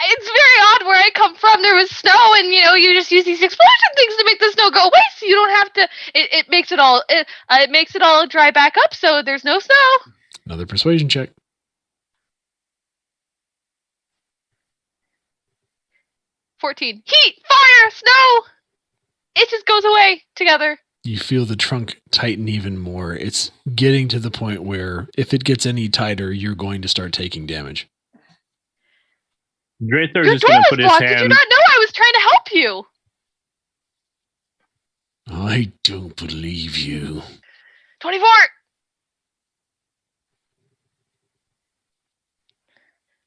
S2: It's very odd where I come from, there was snow, and you just use these explosion things to make the snow go away, so you don't have to. It makes it all dry back up, so there's no snow.
S1: Another persuasion check.
S2: 14. Heat, fire, snow. It just goes away together.
S1: You feel the trunk tighten even more. It's getting to the point where if it gets any tighter, you're going to start taking damage.
S4: Draythor's
S2: Your
S4: just
S2: door
S4: going to
S2: was
S4: put his
S2: blocked. Did you
S4: hand.
S2: not know I was trying to help you?
S1: I don't believe you.
S2: 24.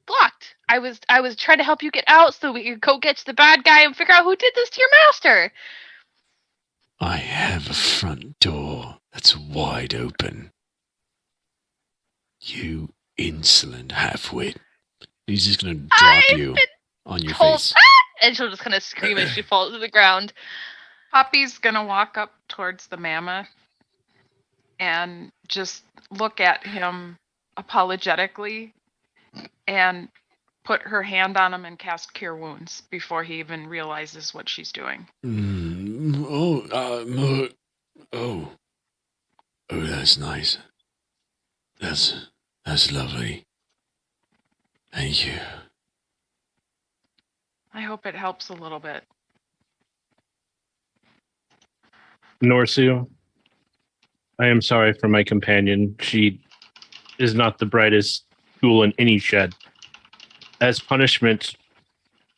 S2: Blocked. I was trying to help you get out so we could go catch the bad guy and figure out who did this to your master.
S1: I have a front door that's wide open. You insolent half-wit. He's just going to drop you on your face.
S2: And she'll just kind of scream as she falls to the ground.
S5: Poppy's gonna walk up towards the mammoth and just look at him apologetically and put her hand on him and cast Cure Wounds before he even realizes what she's doing.
S1: Oh, that's nice. That's lovely. Thank you.
S5: I hope it helps a little bit.
S4: Norsu, I am sorry for my companion. She is not the brightest tool in any shed. As punishment,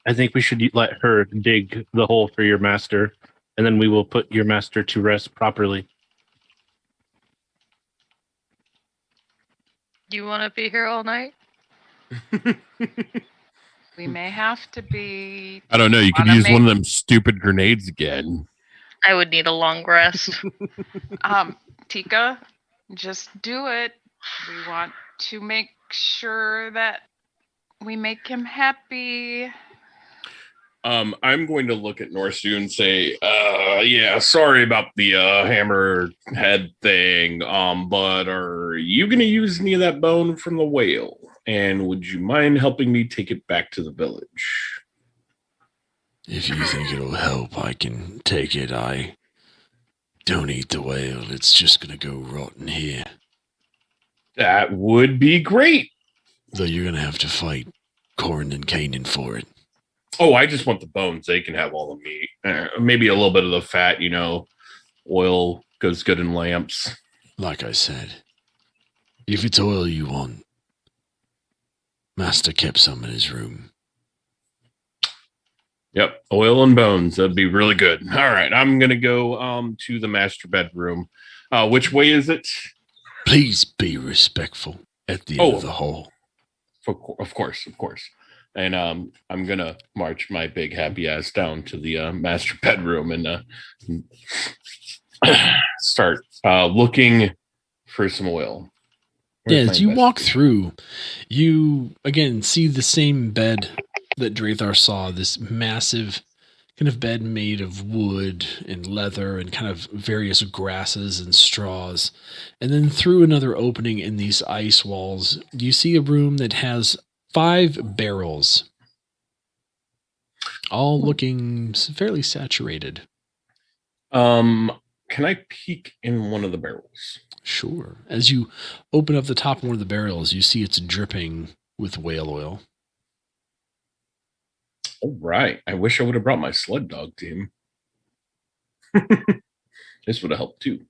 S4: I think we should let her dig the hole for your master, and then we will put your master to rest properly.
S2: Do you want to be here all night?
S5: We may have to be.
S8: I don't know. You could
S5: Wanna
S8: use one of
S5: make-
S8: them stupid grenades again.
S2: I would need a long rest.
S5: Tika, just do it. We want to make sure that we make him happy.
S3: I'm going to look at Norsu and say, yeah, sorry about the hammer head thing. But are you going to use any of that bone from the whale? And would you mind helping me take it back to the village?
S1: If you think it'll help, I can take it. I don't eat the whale. It's just going to go rotten here.
S3: That would be great.
S1: Though you're going to have to fight Corin and Kanan for it.
S3: Oh, I just want the bones. They can have all the meat. Maybe a little bit of the fat, Oil goes good in lamps.
S1: Like I said, if it's oil you want, Master kept some in his room.
S3: Yep, oil and bones. That'd be really good. All right, I'm going to go to the master bedroom. Which way is it?
S1: Please be respectful at the end of the hall.
S3: Of course. And I'm going to march my big happy ass down to the master bedroom and start looking for some oil.
S1: Yeah, as you walk through, you again see the same bed that Draythor saw, this massive kind of bed made of wood and leather and kind of various grasses and straws. And then through another opening in these ice walls, you see a room that has 5 barrels, all looking fairly saturated.
S3: Can I peek in one of the barrels?
S1: Sure. As you open up the top of one of the barrels, you see it's dripping with whale oil.
S3: All right. I wish I would have brought my sled dog team. This would have helped too.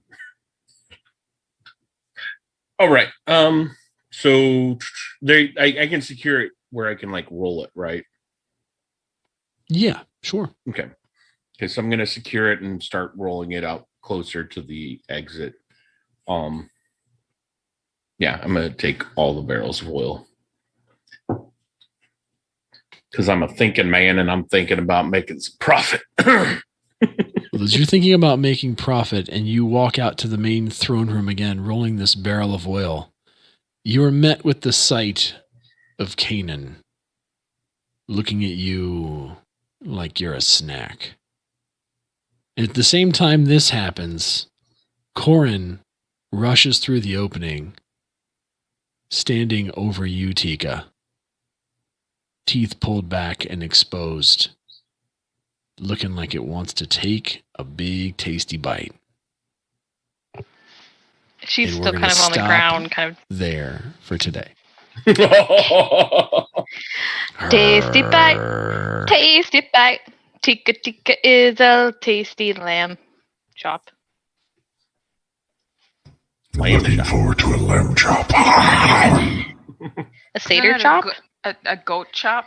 S3: All right. So I can secure it where I can roll it, right?
S1: Yeah, sure.
S3: Okay. So I'm going to secure it and start rolling it out closer to the exit. Yeah, I'm going to take all the barrels of oil. Because I'm a thinking man and I'm thinking about making some profit.
S1: As you're thinking about making profit and you walk out to the main throne room again, rolling this barrel of oil, you are met with the sight of Kanan looking at you like you're a snack. And at the same time this happens, Corin rushes through the opening, standing over you, Tika. teeth pulled back and exposed, looking like it wants to take a big, tasty bite.
S2: She's
S1: And
S2: still
S1: we're
S2: kind of
S1: gonna
S2: on the
S1: stop
S2: ground, kind of
S1: there for today.
S2: tasty bite. Tasty bite. Tika tika is a tasty lamb chop.
S6: Looking forward to a lamb chop.
S2: A satyr chop?
S5: A goat chop?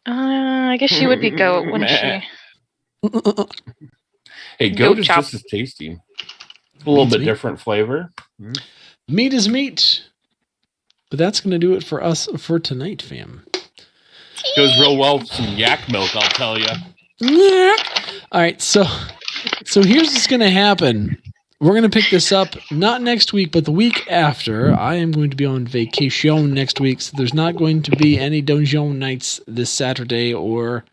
S2: I guess she would be goat, wouldn't she?
S3: Hey,
S2: Goat
S3: goat is
S2: chop.
S3: just as tasty. A little
S1: Meat's
S3: bit
S1: meat.
S3: different flavor.
S1: Meat is meat. But that's going to do it for us for tonight, fam.
S3: Goes real well with some yak milk, I'll tell you.
S1: Yeah. All right, so here's what's going to happen. We're going to pick this up not next week, but the week after. I am going to be on vacation next week, so there's not going to be any Dungeon Nytes this Saturday or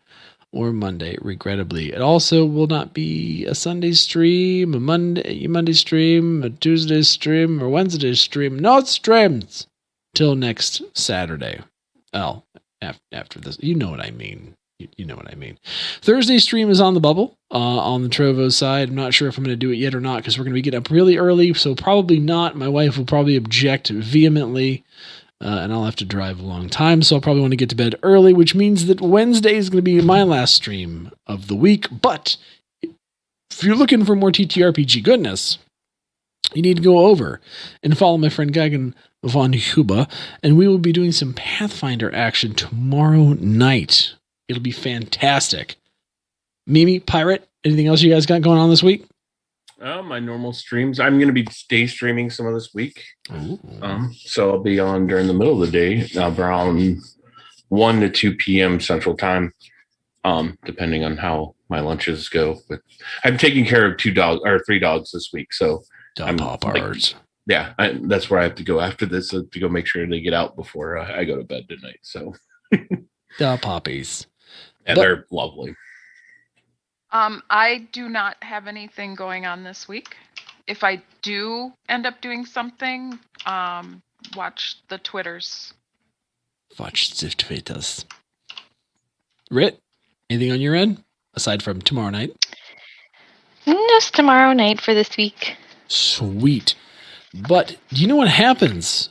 S1: Monday, regrettably. It also will not be a Sunday stream, a Monday stream, a Tuesday stream, or Wednesday stream. No streams till next Saturday. Oh, after this, you know what I mean. You know what I mean. Thursday stream is on the bubble on the Trovo side. I'm not sure if I'm going to do it yet or not because we're going to be getting up really early, so probably not. My wife will probably object vehemently, and I'll have to drive a long time, so I'll probably want to get to bed early, which means that Wednesday is going to be my last stream of the week. But if you're looking for more TTRPG goodness, you need to go over and follow my friend Geigen von Huba, and we will be doing some Pathfinder action tomorrow night. It'll be fantastic. Mimi, Pirate, anything else you guys got going on this week?
S3: My normal streams. I'm going to be day streaming some of this week. So I'll be on during the middle of the day, around 1 to 2 p.m. Central Time, depending on how my lunches go. But I'm taking care of 3 dogs this week, so that's where I have to go after this to go make sure they get out before I go to bed tonight. So
S1: the puppies.
S3: And they're lovely.
S5: I do not have anything going on this week. If I do end up doing something, watch the Twitters.
S1: Watch the Twitters. Rit, anything on your end aside from tomorrow night?
S2: Just tomorrow night for this week.
S1: Sweet. But do you know what happens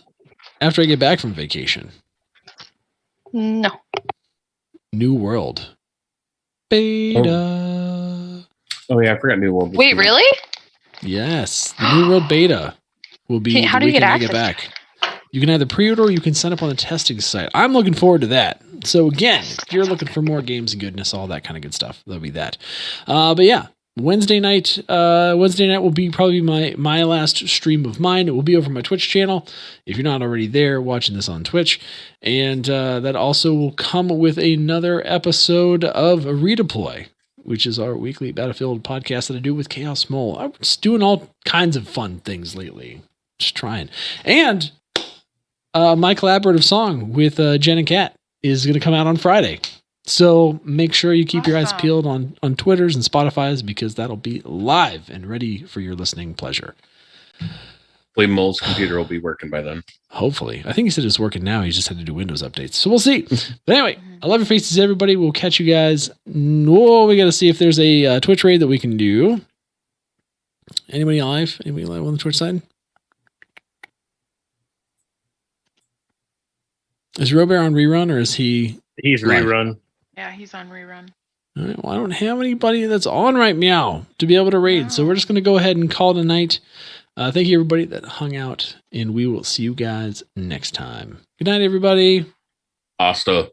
S1: after I get back from vacation?
S2: No.
S1: New World Beta.
S3: Oh yeah, I forgot New World.
S2: Wait, really?
S1: Yes, the New World Beta will be.
S2: How do you get access?
S1: Back. You can either pre-order or you can sign up on the testing site. I'm looking forward to that. So again, if you're looking for more games and goodness, all that kind of good stuff, that'll be that. But yeah, Wednesday night will be probably my last stream of mine. It will be over my Twitch channel. If you're not already there watching this on Twitch, and that also will come with another episode of Redeploy, which is our weekly Battlefield podcast that I do with Chaos Mole. I'm just doing all kinds of fun things lately, just trying. And my collaborative song with Jen and Kat is going to come out on Friday. So make sure you keep your eyes peeled on Twitters and Spotify's because that'll be live and ready for your listening pleasure.
S3: Hopefully Mole's computer will be working by then.
S1: Hopefully. I think he said it's working now. He just had to do Windows updates. So we'll see. But anyway, I love your faces, everybody. We'll catch you guys. Whoa, we got to see if there's a Twitch raid that we can do. Anybody live? Anybody live on the Twitch side? Is Robert on rerun or is he?
S4: He's
S1: live?
S4: rerun.
S5: Yeah, he's on rerun.
S1: All right, well, I don't have anybody that's on right meow to be able to raid. So we're just going to go ahead and call it a night. Thank you, everybody that hung out, and we will see you guys next time. Good night, everybody.
S3: Hasta.